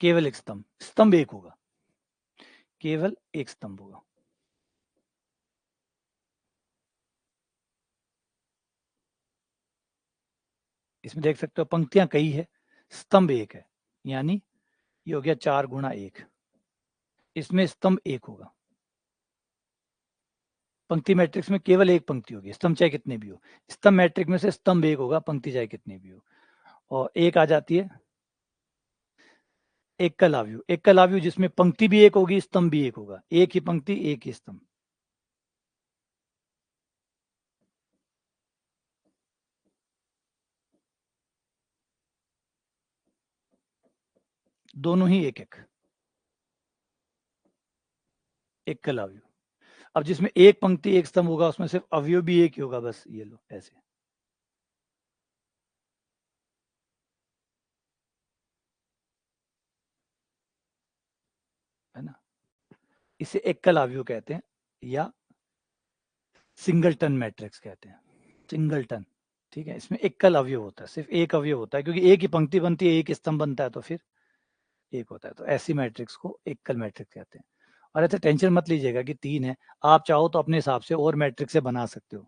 A: केवल एक स्तंभ, स्तंभ एक होगा, केवल एक स्तंभ होगा। इसमें देख सकते हो पंक्तियां कई है, स्तंभ एक है, यानी ये हो गया 4 गुणा 1, इसमें स्तंभ एक होगा। पंक्ति मैट्रिक्स में केवल एक पंक्ति होगी, स्तंभ चाहे कितने भी हो, स्तंभ मैट्रिक्स में से स्तंभ एक होगा, पंक्ति चाहे कितने भी हो। और एक आ जाती है एकल अवयव, एकल अवयव जिसमें पंक्ति भी एक होगी, स्तंभ भी एक होगा, एक ही पंक्ति एक ही स्तंभ, दोनों ही एक एक, एकल अवयव। अब जिसमें एक पंक्ति एक स्तंभ होगा, उसमें सिर्फ अवयव भी एक ही होगा, बस ये लो ऐसे, है ना, इसे एकल अवयव कहते हैं या सिंगलटन मैट्रिक्स कहते हैं, सिंगलटन। ठीक है, इसमें एकल अवयव होता है, सिर्फ एक अवयव होता है, क्योंकि एक ही पंक्ति बनती है, एक स्तंभ बनता है, तो फिर एक होता है, तो ऐसी मैट्रिक्स को एकल मैट्रिक्स कहते हैं। और ऐसे टेंशन मत लीजिएगा कि 3 है, आप चाहो तो अपने हिसाब से और मैट्रिक्स से बना सकते हो,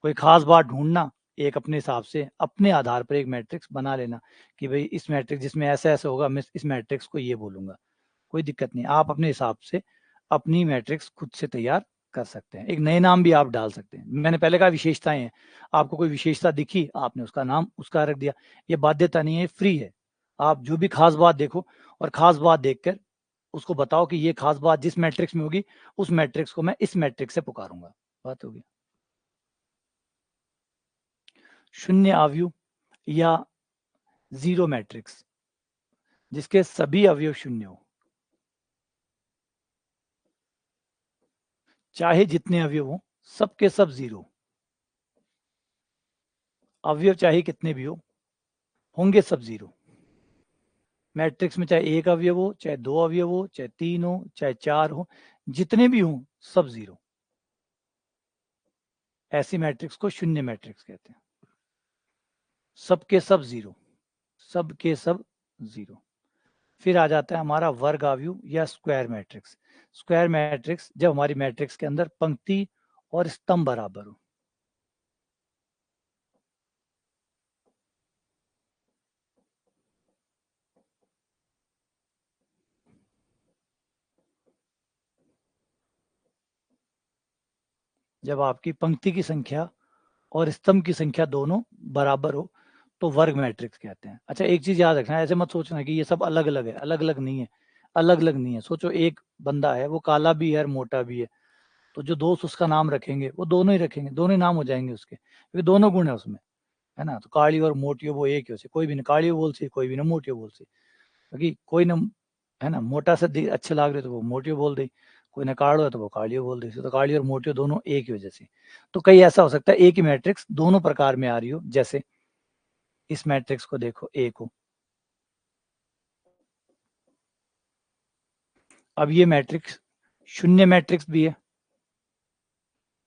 A: कोई खास बात ढूंढना, एक अपने हिसाब से अपने आधार पर एक मैट्रिक्स बना लेना कि भाई इस मैट्रिक्स जिसमें ऐसा ऐसा होगा, मैं इस मैट्रिक्स को ये बोलूंगा, कोई दिक्कत नहीं, आप अपने हिसाब से अपनी मैट्रिक्स खुद से तैयार कर सकते हैं। एक नए नाम भी आप डाल सकते हैं, मैंने पहले कहा विशेषताएं हैं, आपको कोई विशेषता दिखी, आपने उसका नाम उसका रख दिया, ये बाध्यता नहीं है, फ्री है, आप जो भी खास बात देखो और खास बात देखकर उसको बताओ कि ये खास बात जिस मैट्रिक्स में होगी, उस मैट्रिक्स को मैं इस मैट्रिक्स से पुकारूंगा, बात होगी। शून्य अवयव या जीरो मैट्रिक्स जिसके सभी अवयव शून्य हो, चाहे जितने अवयव हो, सबके सब जीरो, अवयव चाहे कितने भी हो, होंगे सब जीरो। मैट्रिक्स में चाहे एक अवयव हो, चाहे दो अवयव हो, चाहे 3 हो, चाहे 4 हो, जितने भी हो सब जीरो, ऐसी मैट्रिक्स को शून्य मैट्रिक्स कहते हैं। सबके सब जीरो, सबके सब जीरो। फिर आ जाता है हमारा वर्ग अवयव या स्क्वायर मैट्रिक्स। स्क्वायर मैट्रिक्स जब हमारी मैट्रिक्स के अंदर पंक्ति और स्तंभ बराबर हो, जब आपकी पंक्ति की संख्या और स्तंभ की संख्या दोनों बराबर हो, तो वर्ग मैट्रिक्स कहते हैं। अच्छा, एक चीज याद रखना, ऐसे मत सोचना कि ये सब अलग अलग है, अलग अलग नहीं है, अलग अलग नहीं है। सोचो एक बंदा है, वो काला भी है और मोटा भी है, तो जो दोस्त उसका नाम रखेंगे वो दोनों ही रखेंगे, दोनों ही नाम हो जाएंगे उसके, क्योंकि दोनों गुण है उसमें, है ना। तो काली और मोटी वो एक ही हो से, कोई भी ना काली बोल से, कोई भी ना मोटी बोल से, क्योंकि कोई ना, है ना, मोटा से अच्छे लाग रहे तो वो मोटी बोल दे, कोई ना काड़ो है तो वो कालियो बोल दे, तो काली और मोटी दोनों एक ही वजह से। तो कई ऐसा हो सकता है एक ही मैट्रिक्स दोनों प्रकार में आ रही हो, जैसे इस मैट्रिक्स को देखो, एक हो, अब ये मैट्रिक्स शून्य मैट्रिक्स भी है,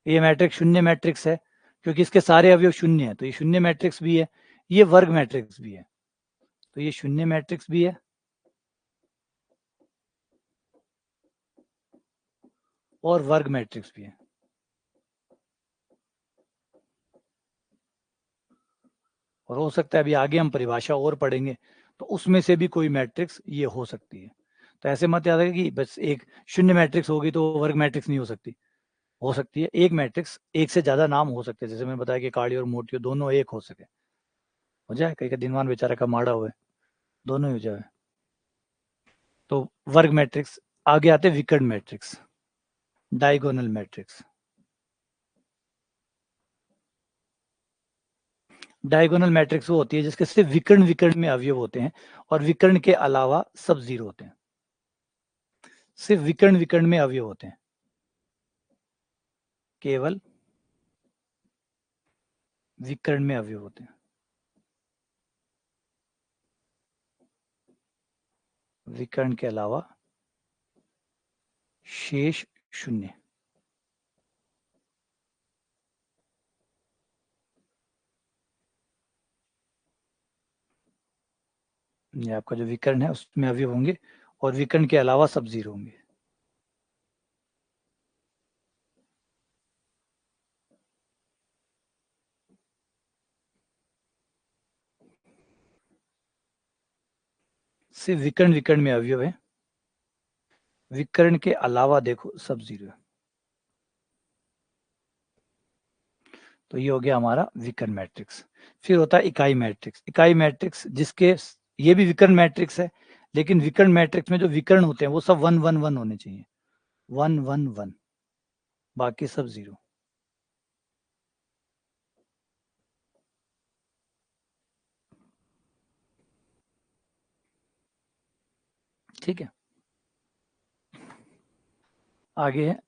A: ये मैट्रिक्स शून्य मैट्रिक्स है, क्योंकि इसके सारे अवयव शून्य है, तो ये शून्य मैट्रिक्स भी है, ये वर्ग मैट्रिक्स भी है, तो ये शून्य मैट्रिक्स भी है और वर्ग मैट्रिक्स भी है। और हो सकता है अभी आगे हम परिभाषा और पढ़ेंगे तो उसमें से भी कोई मैट्रिक्स ये हो सकती है। तो ऐसे मत याद रखें कि बस एक शून्य मैट्रिक्स होगी तो वर्ग मैट्रिक्स नहीं हो सकती है एक मैट्रिक्स, एक से ज्यादा नाम हो सकते हैं, जैसे मैंने बताया कि काली और मोटी दोनों एक हो सके, हो जाए, कहीं का दिनवान बेचारा का माड़ा हुआ है, दोनों ही हो जाए। तो वर्ग मैट्रिक्स। आगे आते विकर्ण matrix, diagonal matrix. Diagonal matrix वो होती है जिसके सिर्फ विकर्ण विकर्ण में अवयव होते हैं और विकर्ण के अलावा सब जीरो होते हैं, सिर्फ विकर्ण विकर्ण में अवयव होते हैं, केवल विकर्ण में अवयव होते हैं, विकर्ण के अलावा शेष शून्य। ये आपका जो विकर्ण है उसमें अवयव होंगे और विकर्ण के अलावा सब जीरो होंगे। सिर्फ विकर्ण विकर्ण में अवयव है, विकर्ण के अलावा देखो सब जीरो है। तो ये हो गया हमारा विकर्ण मैट्रिक्स। फिर होता है इकाई मैट्रिक्स। इकाई मैट्रिक्स जिसके, ये भी विकर्ण मैट्रिक्स है, लेकिन विकर्ण मैट्रिक्स में जो विकर्ण होते हैं वो सब 1 1 1 होने चाहिए, 1 1 1, बाकी सब जीरो। ठीक है, आगे है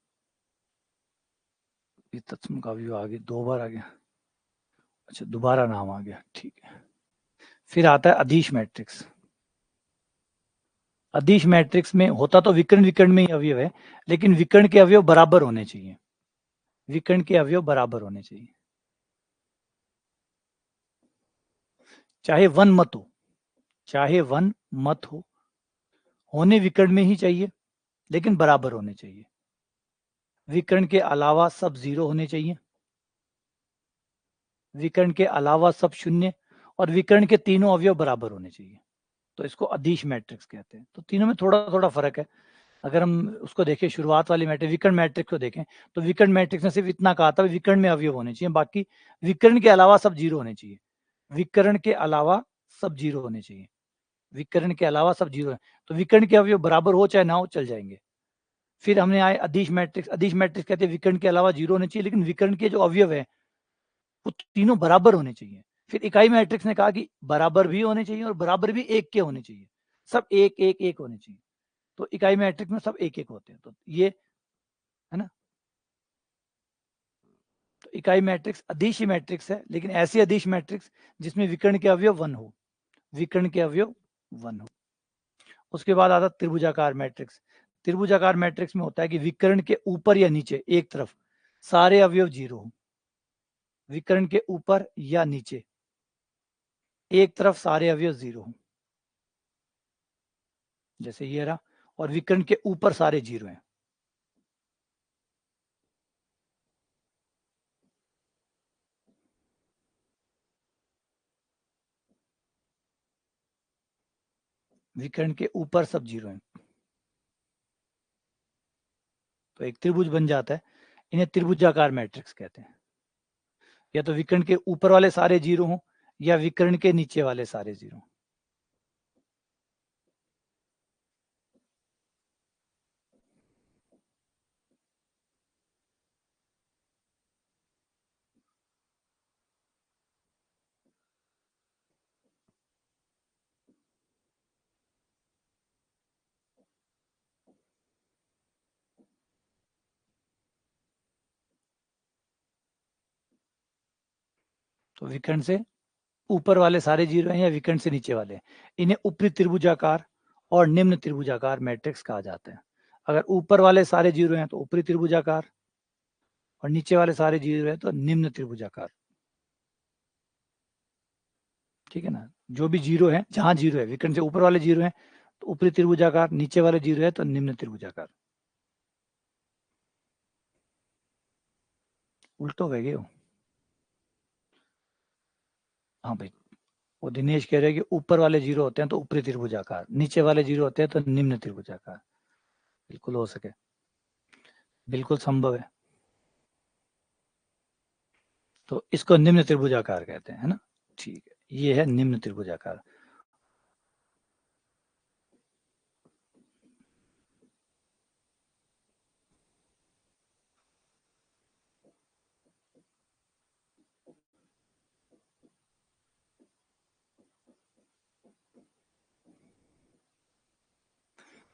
A: तत्सम का व्यू, आगे 2 बार आ गया, अच्छा दोबारा नाम आ गया, ठीक है। फिर आता है अदिश मैट्रिक्स। अदिश मैट्रिक्स में होता तो विकर्ण विकर्ण में ही अवयव है, लेकिन विकर्ण के अवयव बराबर होने चाहिए, विकर्ण के अवयव बराबर होने चाहिए, चाहे वन मत हो, चाहे वन मत हो, होने विकर्ण में ही चाहिए लेकिन बराबर होने चाहिए, विकर्ण के अलावा सब जीरो होने चाहिए, विकर्ण के अलावा सब शून्य, और विकर्ण के तीनों अवयव बराबर होने चाहिए। तो इसको अदिश मैट्रिक्स कहते हैं। तो तीनों में थोड़ा थोड़ा फर्क है। अगर हम उसको देखें, शुरुआत वाली मैट्रिक्स विकर्ण मैट्रिक्स को देखें, तो विकर्ण मैट्रिक्स में सिर्फ इतना कहा था विकर्ण में अवयव होने चाहिए, बाकी विकर्ण के अलावा सब जीरो होने चाहिए, विकर्ण के अलावा सब जीरो होने चाहिए, विकर्ण के अलावा सब जीरो है। तो विकर्ण के अवयव बराबर हो चाहे ना हो चल जाएंगे। फिर हमने आए अदिश मैट्रिक्स। अदिश मैट्रिक्स कहते हैं विकर्ण के अलावा जीरो होने चाहिए, लेकिन विकर्ण के जो अवयव है वो तीनों बराबर होने चाहिए। फिर इकाई मैट्रिक्स ने कहा कि बराबर भी होने चाहिए और बराबर भी एक के होने चाहिए, सब एक एक एक होने चाहिए। तो इकाई मैट्रिक्स में सब एक एक होते हैं, तो ये है ना। तो इकाई मैट्रिक्स अदिश मैट्रिक्स है, लेकिन ऐसी अदिश मैट्रिक्स जिसमें विकर्ण के अवयव वन हो, विकर्ण के अवयव वन हो। उसके बाद आता त्रिभुजाकार मैट्रिक्स। त्रिभुजाकार मैट्रिक्स में होता है कि विकर्ण के ऊपर या नीचे एक तरफ सारे अवयव जीरो हो, विकर्ण के ऊपर या नीचे एक तरफ सारे अवयव जीरो हो, जैसे ये रहा, और विकर्ण के ऊपर सारे जीरो हैं। विकर्ण के ऊपर सब जीरो हैं, तो एक त्रिभुज बन जाता है। इन्हें त्रिभुजाकार मैट्रिक्स कहते हैं। या तो विकर्ण के ऊपर वाले सारे जीरो हों या विकर्ण के नीचे वाले सारे जीरो। तो विकर्ण से ऊपर वाले सारे जीरो हैं या विकर्ण से नीचे वाले, इन्हें ऊपरी त्रिभुजाकार और निम्न त्रिभुजाकार मैट्रिक्स कहा जाता है। अगर ऊपर वाले सारे जीरो हैं तो ऊपरी त्रिभुजाकार, और नीचे वाले सारे जीरो है तो निम्न त्रिभुजाकार। ठीक है ना, जो भी जीरो है, जहां जीरो है, विकर्ण से ऊपर वाले जीरो है तो ऊपरी त्रिभुजाकार, नीचे वाले जीरो है तो निम्न त्रिभुजाकार। उल्टो गए हो। हाँ भाई, वो दिनेश कह रहे हैं कि ऊपर वाले जीरो होते हैं तो ऊपरी त्रिभुजाकार, नीचे वाले जीरो होते हैं तो निम्न त्रिभुजाकार। बिल्कुल हो सके, बिल्कुल संभव है। तो इसको निम्न त्रिभुजाकार कहते हैं, है ना। ठीक है, ये है निम्न त्रिभुजाकार।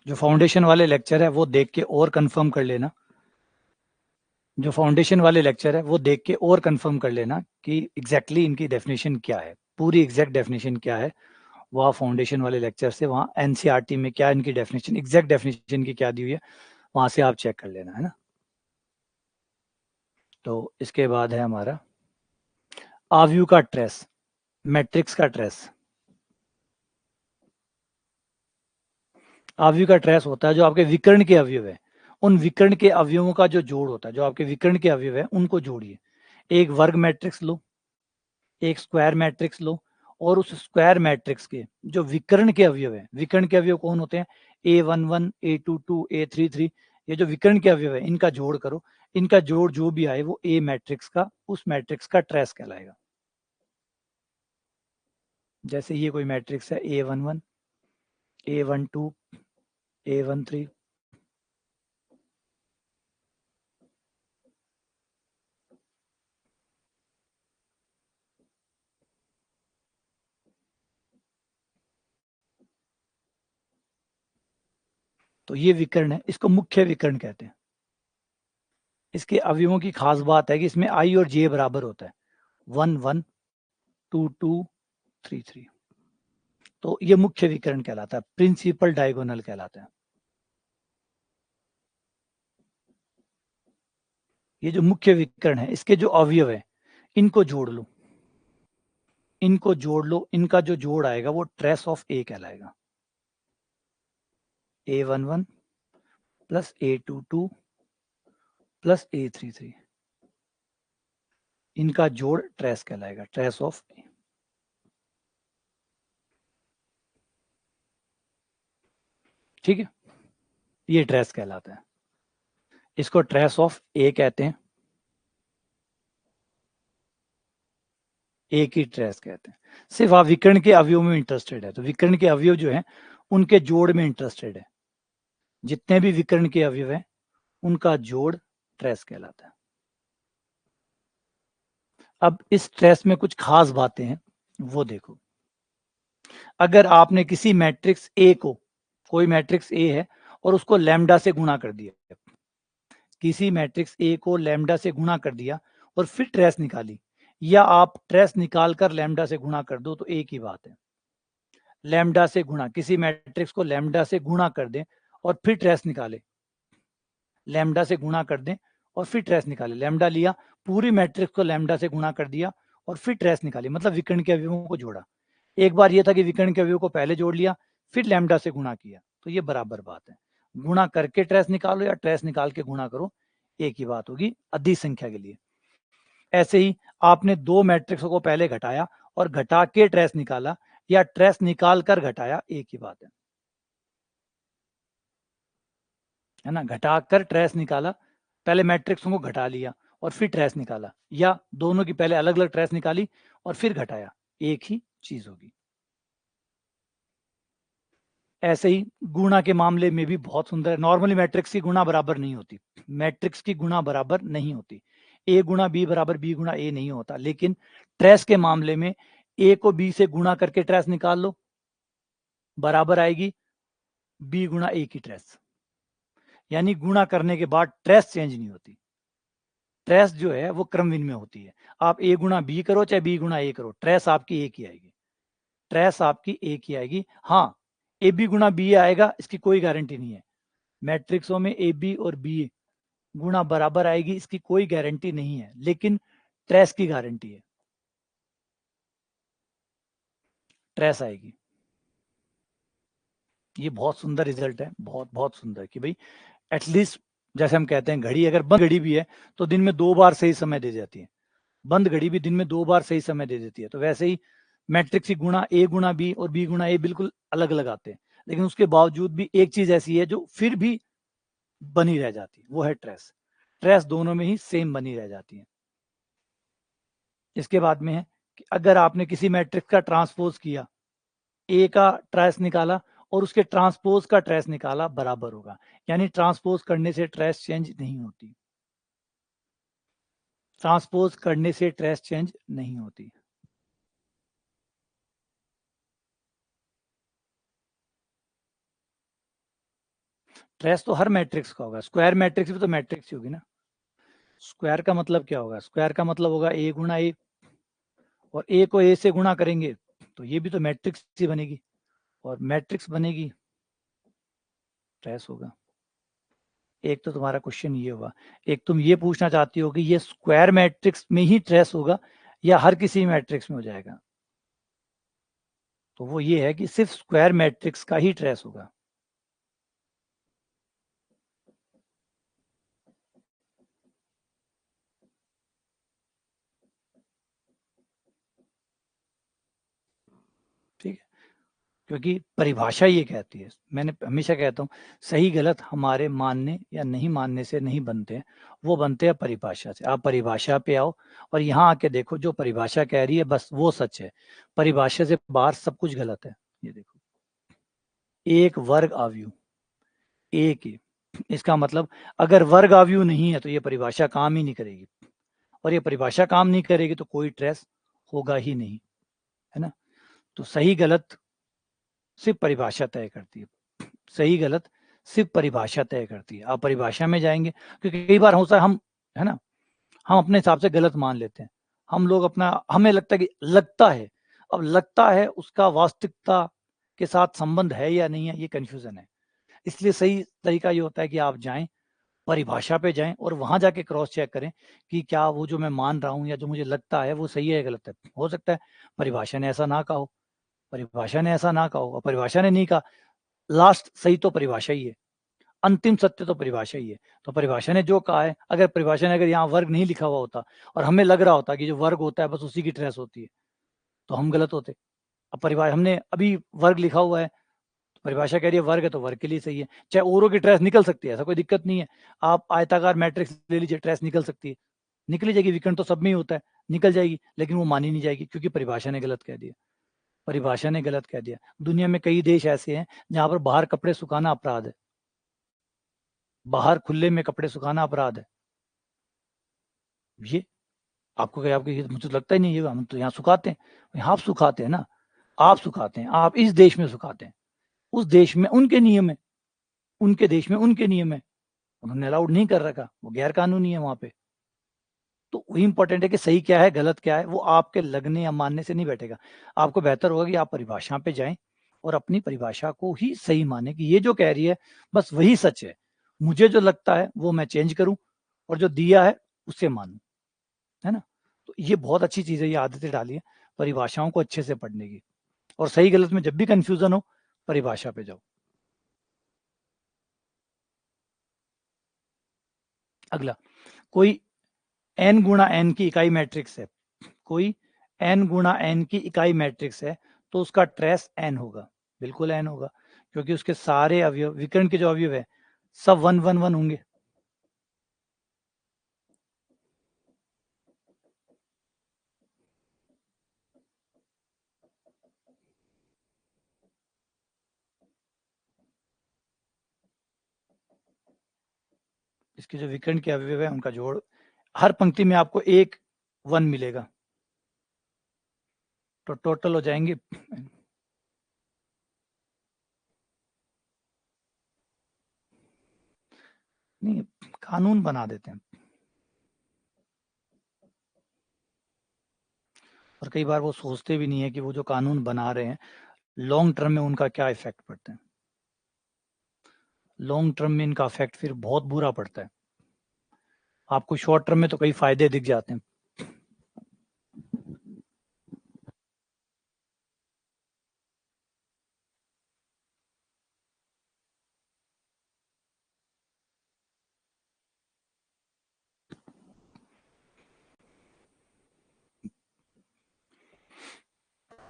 A: जो फाउंडेशन वाले लेक्चर है वो देख के और कंफर्म कर लेना, जो फाउंडेशन वाले लेक्चर है वो देख के और कंफर्म कर लेना कि एग्जैक्टली इनकी डेफिनेशन क्या है, पूरी एग्जैक्ट डेफिनेशन क्या है। वहाँ फाउंडेशन वाले लेक्चर से, वहाँ एनसीईआरटी में क्या इनकी डेफिनेशन, एग्जैक्ट डेफिनेशन की क्या दी हुई है, वहां से आप चेक कर लेना, है ना। तो इसके बाद है हमारा आव्यूह का ट्रेस, मैट्रिक्स का ट्रेस। आव्यूह का ट्रेस होता है जो आपके विकर्ण के अवयव है, उन विकर्ण के अवयवों का जो जोड़ होता है, जो आपके विकर्ण के अवयव है उनको जोड़िए। एक वर्ग मैट्रिक्स लो, एक स्क्वायर मैट्रिक्स लो, और उस स्क्वायर मैट्रिक्स के जो विकर्ण के अवयव है, विकर्ण के अवयव कौन होते हैं, A11, A22, A33, ये जो विकर्ण के अवयव है इनका जोड़ करो। इनका जोड़ जो भी आए वो ए मैट्रिक्स का, उस मैट्रिक्स का ट्रेस कहलाएगा। जैसे ये कोई मैट्रिक्स है A11, A12, A13, तो ये विकर्ण है, इसको मुख्य विकर्ण कहते हैं। इसके अवयवों की खास बात है कि इसमें आई और जे बराबर होता है, 1 1, 2 2, 3 3। तो ये मुख्य विकर्ण कहलाता है, प्रिंसिपल डायगोनल कहलाता है। ये जो मुख्य विकर्ण है इसके जो अवयव है इनको जोड़ लो, इनको जोड़ लो, इनका जो जोड़ आएगा वो ट्रेस ऑफ ए कहलाएगा। A11 plus A22 plus A33, इनका जोड़ ट्रेस कहलाएगा, ट्रेस ऑफ ए। ठीक है, ये ट्रेस कहलाता है, इसको ट्रेस ऑफ ए कहते हैं, एक ही ट्रेस कहते हैं। सिर्फ आप विकर्ण के अवयव में इंटरेस्टेड है तो विकर्ण के अवयव जो है उनके जोड़ में इंटरेस्टेड है, जितने भी विकर्ण के अवयव है उनका जोड़ ट्रेस कहलाता है। अब इस ट्रेस में कुछ खास बातें हैं, वो देखो। अगर आपने किसी मैट्रिक्स ए को, कोई मैट्रिक्स ए है और उसको लैम्डा से गुणा कर दिया, किसी मैट्रिक्स ए को लैम्डा से गुणा कर दिया और फिर ट्रेस निकाली, या आप ट्रेस निकाल कर लैम्डा से गुणा कर दो, तो एक ही बात है। लैम्डा से गुणा, किसी मैट्रिक्स को लैम्डा से गुणा कर दें और फिर ट्रेस निकाले, लैम्डा से गुणा कर दें और फिर ट्रेस निकाले, लैम्डा लिया, पूरी मैट्रिक्स को लैम्डा से गुणा कर दिया और फिर ट्रेस निकाली, मतलब विकर्ण के अवयवों को जोड़ा। एक बार ये था कि विकर्ण के अवयव को पहले जोड़ लिया फिर लैम्डा से गुणा किया, तो ये बराबर बात है। गुणा करके ट्रेस निकालो या ट्रेस निकाल के गुणा करो, एक ही बात होगी अधिक संख्या के लिए। ऐसे ही आपने दो मैट्रिक्सों को पहले घटाया और घटा के ट्रेस निकाला, या ट्रेस निकाल कर घटाया, एक ही बात है ना। घटाकर ट्रेस निकाला, पहले मैट्रिक्सों को घटा लिया और फिर ट्रेस निकाला, या दोनों की पहले अलग अलग ट्रेस निकाली और फिर घटाया, एक ही चीज होगी। ऐसे ही गुणा के मामले में भी बहुत सुंदर है। नॉर्मली मैट्रिक्स की गुणा बराबर नहीं होती, मैट्रिक्स की गुणा बराबर नहीं होती, ए गुणा बी बराबर बी गुणा ए नहीं होता, लेकिन ट्रेस के मामले में ए को बी से गुणा करके ट्रेस निकाल लो, बराबर आएगी बी गुणा ए की ट्रेस। यानी गुणा करने के बाद ट्रेस चेंज नहीं होती, ट्रेस जो है वो क्रमविन में होती है। आप ए गुणा बी करो चाहे बी गुणा ए करो, ट्रेस आपकी एक ही आएगी, ट्रेस आपकी एक ही आएगी। हाँ, ए बी गुणा बी आएगा इसकी कोई गारंटी नहीं है। मैट्रिक्सों में ए बी और बी गुणा बराबर आएगी इसकी कोई गारंटी नहीं है, लेकिन ट्रेस की गारंटी है, ट्रेस आएगी। ये बहुत सुंदर रिजल्ट है, बहुत बहुत सुंदर, कि भाई एटलीस्ट जैसे हम कहते हैं घड़ी अगर बंद घड़ी भी है तो दिन में 2 बार सही समय दे जाती है, बंद घड़ी भी दिन में 2 बार सही समय दे देती है। तो वैसे ही मैट्रिक्स की गुणा ए गुणा बी और बी गुणा ए बिल्कुल अलग अलग आते हैं, लेकिन उसके बावजूद भी एक चीज ऐसी है जो फिर भी बनी रह जाती है, वो है ट्रेस। ट्रेस दोनों में ही सेम बनी रह जाती है। इसके बाद में है कि अगर आपने किसी मैट्रिक्स का ट्रांसपोज किया, ए का ट्रेस निकाला और उसके ट्रांसपोज का ट्रेस निकाला, बराबर होगा, यानी ट्रांसपोज करने से ट्रेस चेंज नहीं होती, ट्रांसपोज करने से ट्रेस चेंज नहीं होती। ट्रेस तो हर मैट्रिक्स का होगा, स्क्वायर मैट्रिक्स भी तो मैट्रिक्स ही होगी ना। स्क्वायर का मतलब क्या होगा, स्क्वायर का मतलब होगा ए गुणा ए, और ए को ए से गुणा करेंगे तो ये भी तो मैट्रिक्स ही बनेगी, और मैट्रिक्स बनेगी, ट्रेस होगा। एक तो तुम्हारा क्वेश्चन ये हुआ, एक तुम ये पूछना चाहती हो कि ये स्क्वायर मैट्रिक्स में ही ट्रेस होगा या हर किसी मैट्रिक्स में हो जाएगा, तो वो ये है कि सिर्फ स्क्वायर मैट्रिक्स का ही ट्रेस होगा। ठीक है, क्योंकि परिभाषा ये कहती है, मैंने हमेशा कहता हूँ सही गलत हमारे मानने या नहीं मानने से नहीं बनते हैं, वो बनते हैं परिभाषा से। आप परिभाषा पे आओ और यहाँ आके देखो जो परिभाषा कह रही है बस वो सच है, परिभाषा से बाहर सब कुछ गलत है। ये देखो, एक वर्ग आव्यूह एक ही, इसका मतलब अगर वर्ग आव्यूह नहीं है तो ये परिभाषा काम ही नहीं करेगी, और ये परिभाषा काम नहीं करेगी तो कोई ट्रेस होगा ही नहीं, है ना। तो सही गलत सिर्फ परिभाषा तय करती है, सही गलत सिर्फ परिभाषा तय करती है। आप परिभाषा में जाएंगे, क्योंकि कई बार होता है हम, है ना, हम अपने हिसाब से गलत मान लेते हैं, हम लोग अपना, हमें लगता है कि लगता है, अब लगता है उसका वास्तविकता के साथ संबंध है या नहीं है, ये कंफ्यूजन है। इसलिए सही तरीका ये होता है कि आप जाएं, परिभाषा पे जाएं और वहां जाके क्रॉस चेक करें कि क्या वो जो मैं मान रहा हूँ या जो मुझे लगता है वो सही है या गलत है। हो सकता है परिभाषा ने ऐसा ना कहा हो, परिभाषा ने ऐसा ना कहा हो, परिभाषा ने नहीं कहा, लास्ट सही तो परिभाषा ही है, अंतिम सत्य तो परिभाषा ही है। तो परिभाषा ने जो कहा है, अगर परिभाषा ने अगर यहाँ वर्ग नहीं लिखा हुआ होता और हमें लग रहा होता कि जो वर्ग होता है बस उसी की ट्रेस होती है, तो हम गलत होते। अब परिभाषा, हमने अभी वर्ग लिखा हुआ है, तो परिभाषा कह रही है वर्ग है तो वर्ग के लिए सही है, चाहे ओरों की ट्रेस निकल सकती है, ऐसा कोई दिक्कत नहीं है। आप आयताकार मैट्रिक्स ले लीजिए, ट्रेस निकल सकती है, निकली जाएगी, विकर्ण तो सब में ही होता है, निकल जाएगी, लेकिन वो मानी नहीं जाएगी क्योंकि परिभाषा ने गलत कह दिया, परिभाषा ने गलत कह दिया। दुनिया में कई देश ऐसे हैं जहां पर बाहर कपड़े सुखाना अपराध है, बाहर खुले में कपड़े सुखाना अपराध है। ये आपको क्या, आपको ये मुझे तो लगता ही नहीं, ये हम तो यहाँ सुखाते हैं, यहाँ आप सुखाते हैं ना, आप सुखाते हैं, आप इस देश में सुखाते हैं, उस देश में उनके नियम है, उनके देश में उनके नियम है, उन्होंने अलाउड नहीं कर रखा, वो गैर कानूनी है वहां पे। तो वही इंपॉर्टेंट है कि सही क्या है गलत क्या है, वो आपके लगने या मानने से नहीं बैठेगा। आपको बेहतर होगा कि आप परिभाषा पे जाएं और अपनी परिभाषा को ही सही माने कि ये जो कह रही है बस वही सच है, मुझे जो लगता है वो मैं चेंज करूं और जो दिया है उससे मानूं, है ना। तो ये बहुत अच्छी चीज है, ये आदतें डाली है परिभाषाओं को अच्छे से पढ़ने की, और सही गलत में जब भी कंफ्यूजन हो परिभाषा पे जाओ। अगला, कोई n गुणा n की इकाई मैट्रिक्स है, कोई n गुणा n की इकाई मैट्रिक्स है, तो उसका ट्रेस n होगा, बिल्कुल n होगा, क्योंकि उसके सारे अवयव, विकर्ण के जो अवयव है सब 1 1 1 होंगे। इसके जो विकर्ण के अवयव है उनका जोड़, हर पंक्ति में आपको एक 1 मिलेगा, तो टोटल हो जाएंगे, नहीं कानून बना देते हैं, और कई बार वो सोचते भी नहीं है कि वो जो कानून बना रहे हैं लॉन्ग टर्म में उनका क्या इफेक्ट पड़ता है, लॉन्ग टर्म में इनका इफेक्ट फिर बहुत बुरा पड़ता है। आपको शॉर्ट टर्म में तो कई फायदे दिख जाते हैं।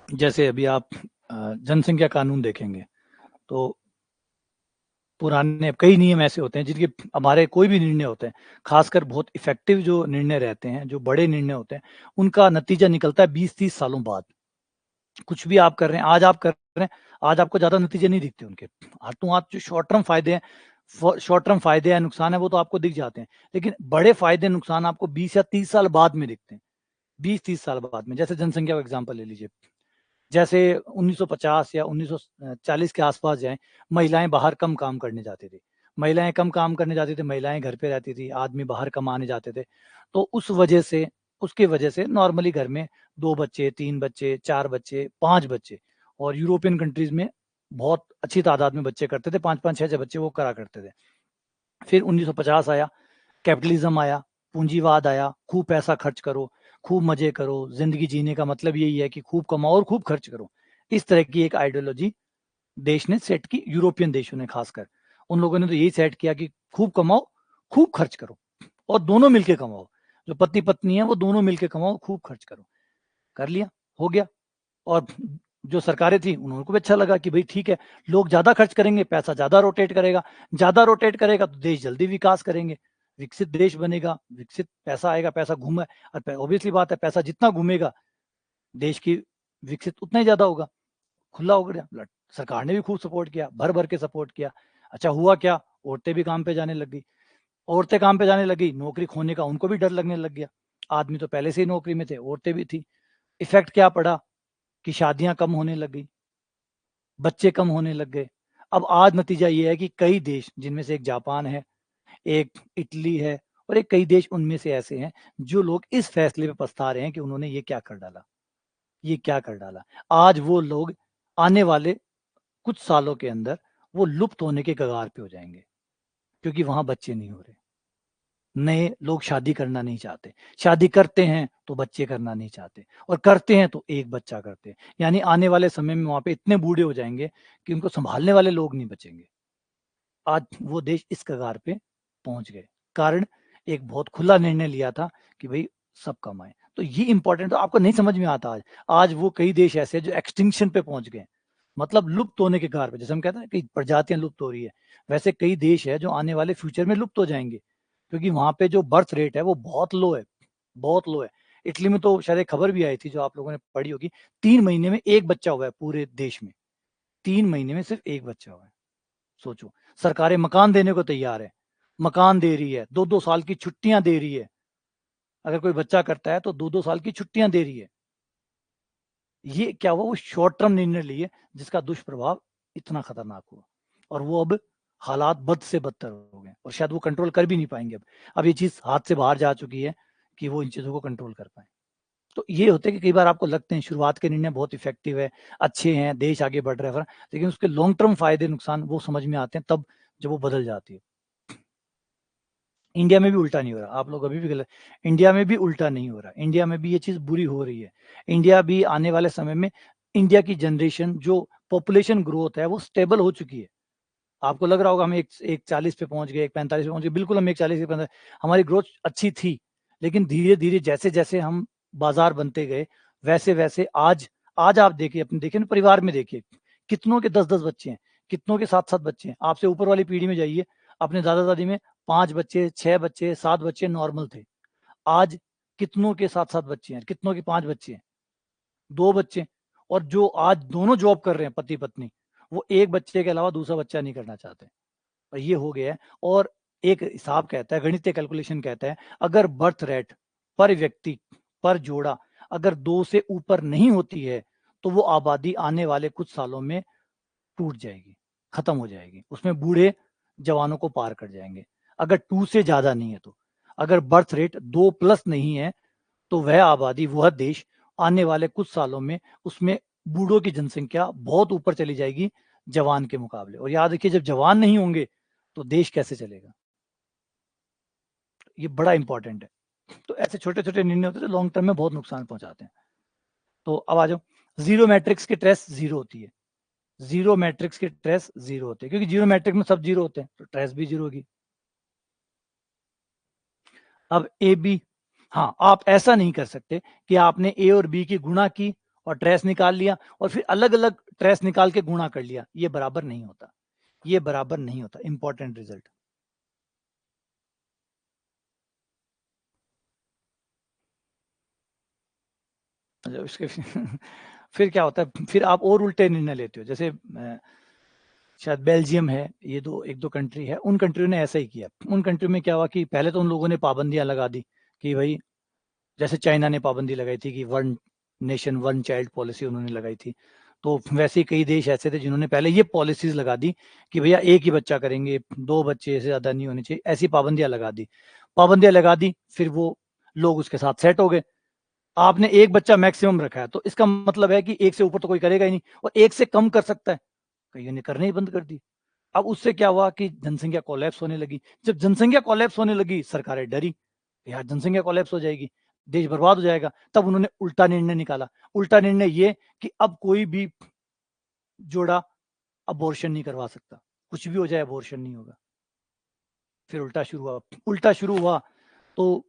A: जैसे अभी आप जनसंख्या कानून देखेंगे तो पुराने कई नियम ऐसे होते हैं जिनके हमारे कोई भी निर्णय होते हैं, खासकर बहुत इफेक्टिव जो निर्णय रहते हैं, जो बड़े निर्णय होते हैं, उनका नतीजा निकलता है 20-30 सालों बाद। कुछ भी आप कर रहे हैं, आज आप कर रहे हैं, आज आपको ज़्यादा नतीजे नहीं दिखते उनके। हाथों-हाथ जो शॉर्ट टर्म फायदे हैं, शॉर्ट टर्म फायदे हैं, नुकसान है, वो तो आपको दिख जाते हैं। लेकिन बड़े फायदे, नुकसान आपको 20 या 30 साल बाद में दिखते हैं। 20-30 साल बाद में। जैसे जनसंख्या का एग्ज़ाम्पल ले लीजिए। जैसे 1950 या 1940 के आसपास जाएँ, महिलाएँ बाहर कम काम करने जाती थी। महिलाएँ कम काम करने जाती थी, महिलाएँ घर पे रहती थी, आदमी बाहर कमाने जाते थे। तो उस वजह से उसकी वजह से नॉर्मली घर में 2 बच्चे, 3 बच्चे, 4 बच्चे, 5 बच्चे और यूरोपियन कंट्रीज़ में बहुत अच्छी तादाद में बच्चे करते थे, 5-5, 6-6 बच्चे वो करा करते थे। फिर 1950 आया, कैपिटलिज्म आया, पूंजीवाद आया, खूब पैसा खर्च करो, खूब मज़े करो, ज़िंदगी जीने का मतलब यही है कि खूब कमाओ और खूब खर्च करो। इस तरह की एक आइडियोलॉजी देश ने सेट की, यूरोपियन देशों ने खासकर। उन लोगों ने तो यही सेट किया कि खूब कमाओ, खूब खर्च करो और दोनों मिलके कमाओ। जो पति-पत्नी है वो दोनों मिलके कमाओ, खूब खर्च करो। कर लिया, हो गया। और जो सरकारें थी उनको भी अच्छा लगा कि भई ठीक है, लोग ज़्यादा खर्च करेंगे, पैसा ज़्यादा ज़्यादा रोटेट करेगा तो देश जल्दी विकास करेंगे, विकसित देश बनेगा, विकसित पैसा आएगा, पैसा घूमे और प ऑब्वियसली बात है पैसा जितना घूमेगा, देश की विकसित उतना ही ज़्यादा होगा, खुला हो गया। सरकार ने भी खूब सपोर्ट किया, भर-भर के सपोर्ट किया। अच्छा हुआ क्या? औरतें भी काम पे जाने लग गई। औरतें काम पे जाने लगी, नौकरी खोने का उनको भी डर लगने लग गया। आदमी तो पहले से ही नौकरी में थे, औरतें भी थी। इफ़ेक्ट क्या पड़ा कि शादियाँ कम होने लग गई। बच्चे कम होने लग गए। अब आज नतीजा ये है कि कई देश जिनमें से एक जापान है, एक इटली है और एक कई देश उनमें से ऐसे हैं, जो लोग इस फैसले पे पछता रहे हैं कि उन्होंने ये क्या कर डाला, ये क्या कर डाला। आज वो लोग आने वाले कुछ सालों के अंदर वो लुप्त होने के कगार पे हो जाएँगे, क्योंकि वहाँ बच्चे नहीं हो रहे। नए लोग शादी करना नहीं चाहते। शादी करते हैं तो बच्चे करना नहीं चाहते और करते हैं तो एक बच्चा करते हैं। यानी आने वाले समय में वहाँ पे इतने बूढ़े हो जाएँगे कि उनको सँभालने वाले लोग नहीं बचेंगे। आज वो देश इस कगार पे पहुँच गए। कारण एक बहुत खुला निर्णय लिया था कि भई सब कमाएँ। तो ये इम्पोर्टेंट तो आपको नहीं समझ में आता आज। आज वो कई देश ऐसे हैं जो एक्सटिंक्शन पे पहुँच गए हैं। मतलब लुप्त होने के कगार पे। जैसे हम कहते हैं ना कि प्रजातियाँ लुप्त हो रही है। वैसे कई देश हैं जो आने वाले फ्यूचर में लुप्त हो जाएँगे। क्योंकि वहाँ पे जो बर्थ रेट है वो बहुत लो है, बहुत लो है। इटली में तो शायद एक खबर भी आई थी जो आप लोगों ने पढ़ी होगी। 3 महीने में 1 बच्चा हुआ है पूरे देश में। 3 महीने में सिर्फ़ 1 बच्चा हुआ है। सोचो, सरकारें मकान देने को तैयार है, मकान दे रही है, 2-2 साल की छुट्टियाँ दे रही है। अगर कोई बच्चा करता है तो 2-2 साल की छुट्टियाँ दे रही है। ये क्या हुआ वो शॉर्ट टर्म निर्णय लिए जिसका दुष्प्रभाव इतना खतरनाक हुआ और वो अब हालात बद से बदतर हो गए और शायद वो कंट्रोल कर भी नहीं पाएँगे अब। अब ये चीज़ हाथ से बाहर जा चुकी है कि वो इन चीज़ों को कंट्रोल कर पाएँ। तो ये होता है कि कई बार आपको लगते हैं शुरुआत के निर्णय बहुत इफ़ेक्टिव है, अच्छे हैं, देश आगे बढ़ रहा है, लेकिन उसके लॉन्ग टर्म फ़ायदे नुकसान वो समझ में आते हैं तब जब वो बदल जाती है। इंडिया में भी उल्टा नहीं हो रहा, आप लोग अभी भी गलत। इंडिया में भी उल्टा नहीं हो रहा, इंडिया में भी ये चीज़ बुरी हो रही है। इंडिया भी आने वाले समय में इंडिया की जनरेशन जो पॉपुलेशन ग्रोथ है वो स्टेबल हो चुकी है। आपको लग रहा होगा हम एक 40 पे पहुँच गए, एक 45 पे पहुँच गए, बिल्कुल हम एक 40 से 45 हमारी ग्रोथ अच्छी थी। लेकिन धीरे-धीरे जैसे-जैसे हम बाज़ार बनते गए, वैसे-वैसे आज आप देखिए अपने देखिए ना परिवार में देखिए, कितनों के 10-10 बच्चे हैं, कितनों के 7-7 बच्चे हैं। आपसे ऊपर वाली पीढ़ी में जाइए, अपने दादा-दादी में 5 बच्चे, 6 बच्चे, 7 बच्चे नॉर्मल थे। आज कितनों के 7-7 बच्चे हैं, कितनों के 5 बच्चे हैं, 2 बच्चे और जो आज दोनों जॉब कर रहे हैं पति-पत्नी, वो 1 बच्चे के अलावा दूसरा बच्चा नहीं करना चाहते। और ये हो गया है और एक हिसाब कहता है, गणितीय कैलकुलेशन कहता है, अगर बर्थ रेट पर व्यक्ति, पर जोड़ा अगर 2 से ऊपर नहीं होती है, तो वो आबादी आने वाले कुछ सालों में टूट जाएगी, खत्म हो जाएगी। उसमें बूढ़े जवानों को पार कर जाएँगे। अगर 2 से ज़्यादा नहीं है तो। अगर बर्थ रेट 2 प्लस नहीं है, तो वह आबादी, वह देश आने वाले कुछ सालों में उसमें बूढ़ों की जनसंख्या बहुत ऊपर चली जाएगी जवान के मुकाबले और याद रखिए जब जवान नहीं होंगे, तो देश कैसे चलेगा? ये बड़ा इंपॉर्टेंट है। तो ऐसे छोटे छोटे निर्णय होते हैं जो लॉन्ग टर्म में बहुत नुकसान पहुंचाते हैं। तो अब आ जाओ, जीरो मैट्रिक्स की ट्रेस जीरो होती है, जीरो मैट्रिक्स की ट्रेस जीरो होती है, क्योंकि जीरो मैट्रिक्स में सब जीरो होते हैं तो ट्रेस भी जीरो होगी। अब ए बी, हाँ आप ऐसा नहीं कर सकते कि आपने ए और बी की गुणा की और ट्रेस निकाल लिया और फिर अलग अलग ट्रेस निकाल के गुणा कर लिया, ये बराबर नहीं होता, ये बराबर नहीं होता। Important result. अच्छा उसके फिर क्या होता है, फिर आप और उल्टे निर्णय लेते हो, जैसे शायद बेल्जियम है, ये दो एक दो कंट्री है, उन कंट्रियों ने ऐसा ही किया। उन कंट्री में क्या हुआ कि पहले तो उन लोगों ने पाबंदियां लगा दी कि भाई, जैसे चाइना ने पाबंदी लगाई थी कि one nation one child policy उन्होंने लगाई थी, तो वैसे ही कई देश ऐसे थे जिन्होंने पहले ये पॉलिसीज लगा दी कि भैया एक ही बच्चा करेंगे, दो बच्चे से ज्यादा नहीं होने चाहिए, ऐसी पाबंदियां लगा दी। पाबंदियां लगा दी, फिर वो लोग उसके साथ सेट हो गए। आपने एक बच्चा मैक्सिमम रखा है तो इसका मतलब है कि एक से ऊपर तो कोई करेगा ही नहीं, और एक से कम कर सकता है, कईयों ने करने ही बंद कर दी। अब उससे क्या हुआ कि जनसंख्या कोलैप्स होने लगी। जब जनसंख्या कोलैप्स होने लगी, सरकारें डरी, यार जनसंख्या कोलैप्स हो जाएगी, देश बर्बाद हो जाएगा। तब उन्होंने उल्टा निर्णय निकाला। उल्टा निर्णय ये कि अब कोई भी जोड़ा अबॉर्शन नहीं करवा सकता, कुछ भी हो जाए अबॉर्शन नहीं होगा। फिर उल्टा शुरू हुआ तो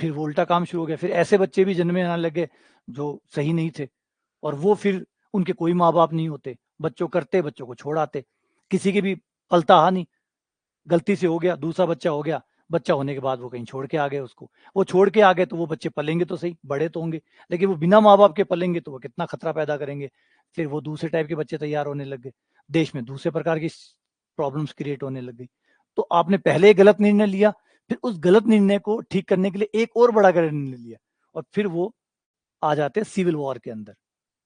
A: फिर वो उल्टा काम शुरू हो गया। फिर ऐसे बच्चे भी जन्मे आने लगे जो सही नहीं थे, और वो फिर उनके कोई माँ बाप नहीं होते, बच्चों करते, बच्चों को छोड़ आते, किसी के भी पलता हा नहीं, गलती से हो गया, दूसरा बच्चा हो गया, बच्चा होने के बाद वो कहीं छोड़ के आ गए उसको। वो छोड़ के आ गए तो वो बच्चे पलेंगे तो सही, बड़े तो होंगे, लेकिन वो बिना माँ बाप के पलेंगे तो वो कितना खतरा पैदा करेंगे। फिर वो दूसरे टाइप के बच्चे तैयार होने लग गए, देश में दूसरे प्रकार की प्रॉब्लम्स क्रिएट होने लग गई। तो आपने पहले एक गलत निर्णय लिया, फिर उस गलत निर्णय को ठीक करने के लिए एक और बड़ा गलत निर्णय लिया, और फिर वो आ जाते हैं सिविल वॉर के अंदर।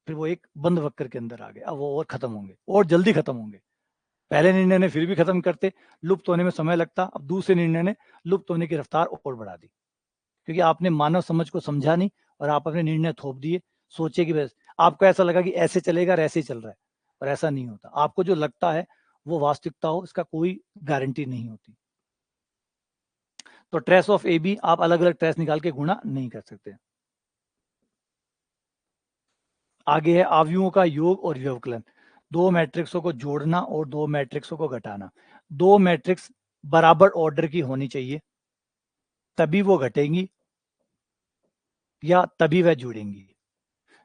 A: फिर वो एक बंद वक्कर के अंदर आ गए। अब वो और खत्म होंगे और जल्दी खत्म होंगे। पहले निर्णय ने फिर भी खत्म करते, लुप्त होने में समय लगता, अब दूसरे निर्णय ने लुप्त होने की रफ्तार और बढ़ा दी, क्योंकि आपने मानव समझ को समझा नहीं और आप अपने निर्णय थोप दिए। सोचे कि बस आपको ऐसा लगा कि ऐसे चलेगा और ऐसे ही चल रहा है, और ऐसा नहीं होता। आपको जो लगता है वो वास्तविकता हो, इसका कोई गारंटी नहीं होती। तो ट्रेस ऑफ ए बी आप अलग अलग ट्रेस निकाल के गुणा नहीं कर सकते। आगे है अवयवों का योग और व्यवकलन। दो मैट्रिक्सों को जोड़ना और दो मैट्रिक्सों को घटाना। दो मैट्रिक्स बराबर ऑर्डर की होनी चाहिए, तभी वो घटेंगी या तभी वह जुड़ेंगी।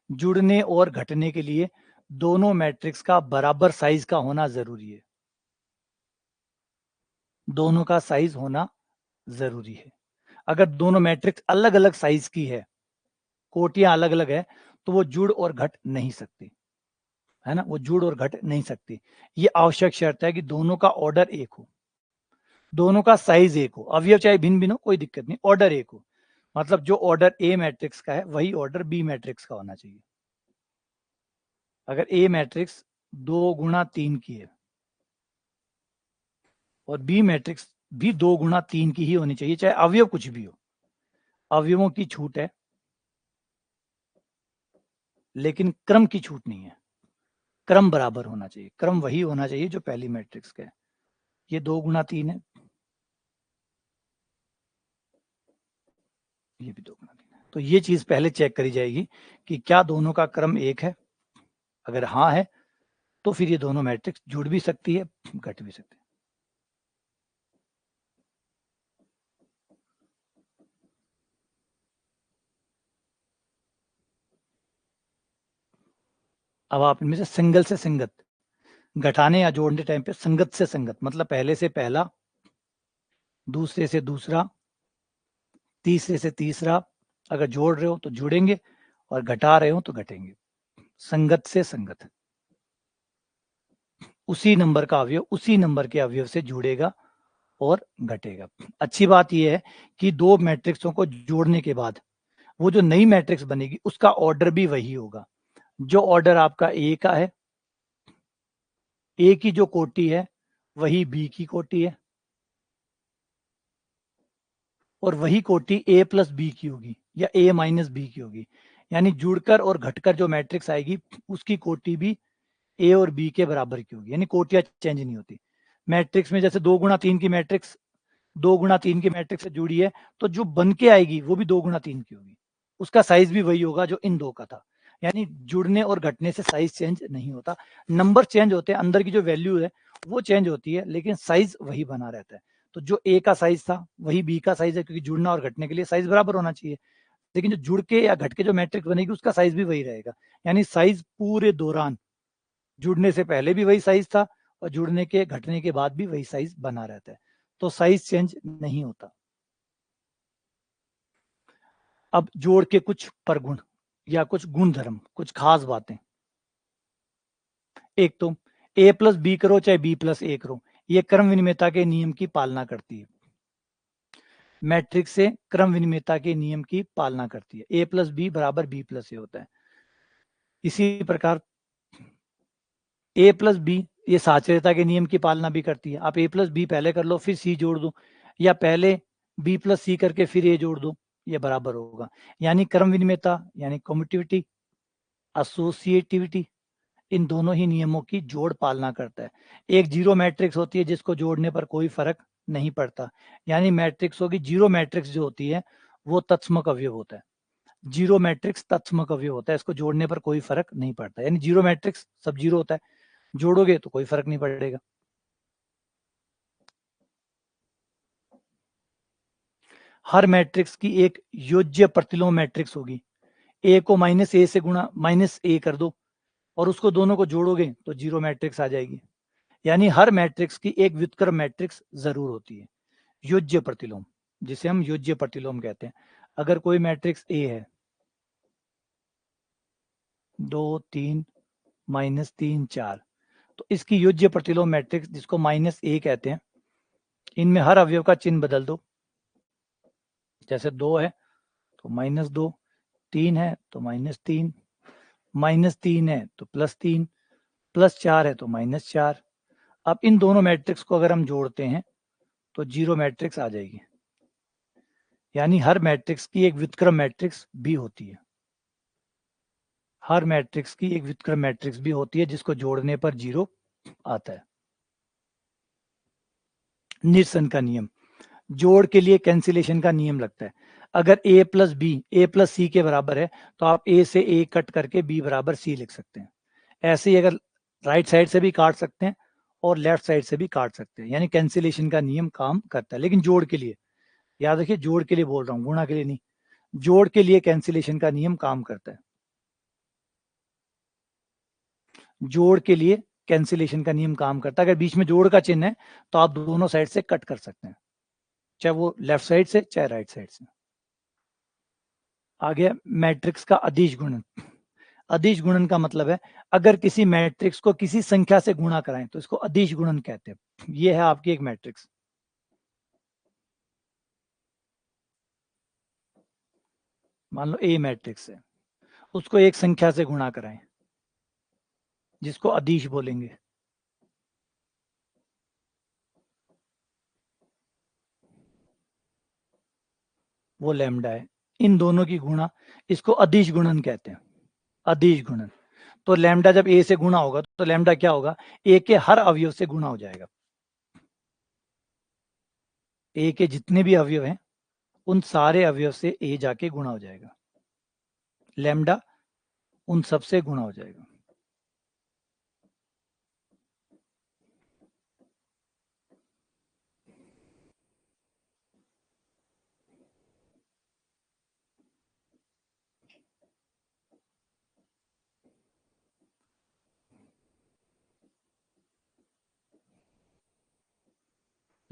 A: जुड़ने और घटने के लिए दोनों मैट्रिक्स का बराबर साइज का होना जरूरी है। दोनों का साइज होना जरूरी है। अगर दोनों मैट्रिक्स अलग अलग साइज की है, कोटियां अलग अलग है, तो वो जुड़ और घट नहीं सकती, है ना, वो जुड़ और घट नहीं सकती। ये आवश्यक शर्त है कि दोनों का ऑर्डर एक हो, दोनों का साइज एक हो, अवयव चाहे भिन्न भिन्न हो कोई दिक्कत नहीं, ऑर्डर एक हो। मतलब जो ऑर्डर ए मैट्रिक्स का है वही ऑर्डर बी मैट्रिक्स का होना चाहिए। अगर ए मैट्रिक्स 2 गुणा 3 की है और बी मैट्रिक्स भी 2 गुणा 3 की ही होनी चाहिए, चाहे अवयव कुछ भी हो। अवयवों की छूट है लेकिन क्रम की छूट नहीं है। क्रम बराबर होना चाहिए, क्रम वही होना चाहिए जो पहली मैट्रिक्स का है। ये 2 गुणा 3 है, ये भी 2 गुणा 3 है। तो ये चीज पहले चेक करी जाएगी कि क्या दोनों का क्रम एक है। अगर हाँ है तो फिर ये दोनों मैट्रिक्स जुड़ भी सकती है, घट भी सकती है। अब आप इनमें से सिंगल से संगत, घटाने या जोड़ने टाइम पे संगत से संगत मतलब पहले से पहला, दूसरे से दूसरा, तीसरे से तीसरा, अगर जोड़ रहे हो तो जुड़ेंगे और घटा रहे हो तो घटेंगे। संगत से संगत, उसी नंबर का अवयव उसी नंबर के अवयव से जुड़ेगा और घटेगा। अच्छी बात यह है कि दो मैट्रिक्सों को जोड़ने के बाद वो जो नई मैट्रिक्स बनेगी उसका ऑर्डर भी वही होगा। जो ऑर्डर आपका ए का है, ए की जो कोटि है वही बी की कोटि है, और वही कोटि ए प्लस बी की होगी या ए माइनस बी की होगी। यानी जुड़कर और घटकर जो मैट्रिक्स आएगी उसकी कोटि भी ए और बी के बराबर की होगी, यानी कोटियां चेंज नहीं होती। मैट्रिक्स में जैसे 2 गुणा 3 की मैट्रिक्स 2 गुणा 3 की मैट्रिक्स से जुड़ी है, तो जो बन के आएगी वो भी 2 गुणा 3 की होगी, उसका साइज भी वही होगा जो इन दो का था। यानी जुड़ने और घटने से साइज चेंज नहीं होता, नंबर चेंज होते हैं, अंदर की जो वैल्यू है वो चेंज होती है, लेकिन साइज वही बना रहता है। तो जो ए का साइज था वही बी का साइज है, क्योंकि जुड़ना और घटने के लिए साइज बराबर होना चाहिए। लेकिन जो जुड़ के या घट के जो मैट्रिक्स बनेगी उसका साइज भी वही रहेगा। यानी साइज पूरे दौरान जुड़ने से पहले भी वही साइज था और जुड़ने के घटने के बाद भी वही साइज बना रहता है, तो साइज चेंज नहीं होता। अब जोड़ के कुछ परगुण या कुछ गुण धर्म, कुछ खास बातें। एक तो a प्लस बी करो चाहे b प्लस ए करो, ये क्रम विनिमयता के नियम की पालना करती है। मैट्रिक्स से क्रम विनिमयता के नियम की पालना करती है, a प्लस बी बराबर b प्लस ए होता है। इसी प्रकार a प्लस बी ये साचर्यता के नियम की पालना भी करती है। आप a प्लस बी पहले कर लो फिर c जोड़ दो, या पहले b प्लस सी करके फिर a जोड़ दो, ये बराबर होगा। यानी क्रम विनिमयता यानी कम्यूटिविटी, एसोसिएटिविटी, इन दोनों ही नियमों की जोड़ पालना करता है। एक जीरो मैट्रिक्स होती है जिसको जोड़ने पर कोई फर्क नहीं पड़ता, यानी मैट्रिक्सों की जीरो मैट्रिक्स जो होती है वो तत्समक अवयव होता है। जीरो मैट्रिक्स तत्समक अवयव होता है, इसको जोड़ने पर कोई फर्क नहीं पड़ता, यानी जीरो मैट्रिक्स सब जीरो होता है, जोड़ोगे तो कोई फर्क नहीं पड़ेगा। हर मैट्रिक्स की एक योज्य प्रतिलोम मैट्रिक्स होगी। ए को माइनस ए से गुणा माइनस ए कर दो और उसको दोनों को जोड़ोगे तो जीरो मैट्रिक्स आ जाएगी। यानी हर मैट्रिक्स की एक व्युत्क्रम मैट्रिक्स जरूर होती है, योज्य प्रतिलोम, जिसे हम योज्य प्रतिलोम कहते हैं। अगर कोई मैट्रिक्स ए है 2 3 माइनस 3 4, तो इसकी योज्य प्रतिलोम मैट्रिक्स जिसको माइनस ए कहते हैं, इनमें हर अवयव का चिन्ह बदल दो। जैसे 2 है तो -2, 3 है तो -3, -3 है तो +3, +4 है तो -4। अब इन दोनों मैट्रिक्स को अगर हम जोड़ते हैं तो जीरो मैट्रिक्स आ जाएगी। यानी हर मैट्रिक्स की एक व्युत्क्रम मैट्रिक्स भी होती है, हर मैट्रिक्स की एक व्युत्क्रम मैट्रिक्स भी होती है जिसको जोड़ने पर जीरो आता है। निरसन का नियम, जोड़ के लिए कैंसिलेशन का नियम लगता है। अगर a plus B A plus C के बराबर है तो आप a से a कट करके b बराबर c लिख सकते हैं। ऐसे ही अगर राइट साइड से भी काट सकते हैं और लेफ्ट साइड से भी काट सकते हैं, यानी कैंसिलेशन का नियम काम करता है। लेकिन जोड़ के लिए, याद रखिए जोड़ के लिए बोल रहा हूँ, गुणा के लिए नहीं। जोड़ के लिए कैंसिलेशन का नियम काम करता है। जोड़ के लिए कैंसिलेशन का नियम काम करता है। अगर बीच में जोड़ का चिन्ह है तो आप दोनों साइड से कट कर सकते हैं, चाहे वो लेफ्ट साइड से चाहे राइट साइड से। आ गया मैट्रिक्स का अदिश गुणन। अदिश गुणन का मतलब है अगर किसी मैट्रिक्स को किसी संख्या से गुणा कराएं तो इसको अदिश गुणन कहते हैं। ये है आपकी एक मैट्रिक्स, मान लो ए मैट्रिक्स है, उसको एक संख्या से गुणा कराएं जिसको अदिश बोलेंगे। वो लैम्डा है, इन दोनों की गुणा, इसको अदिश गुणन कहते हैं, अदिश गुणन। तो लैम्डा जब ए से गुणा होगा तो लैम्डा क्या होगा, ए के हर अवयव से गुणा हो जाएगा। ए के जितने भी अवयव हैं उन सारे अवयव से ए जाके गुणा हो जाएगा, लैम्डा उन सब से गुणा हो जाएगा।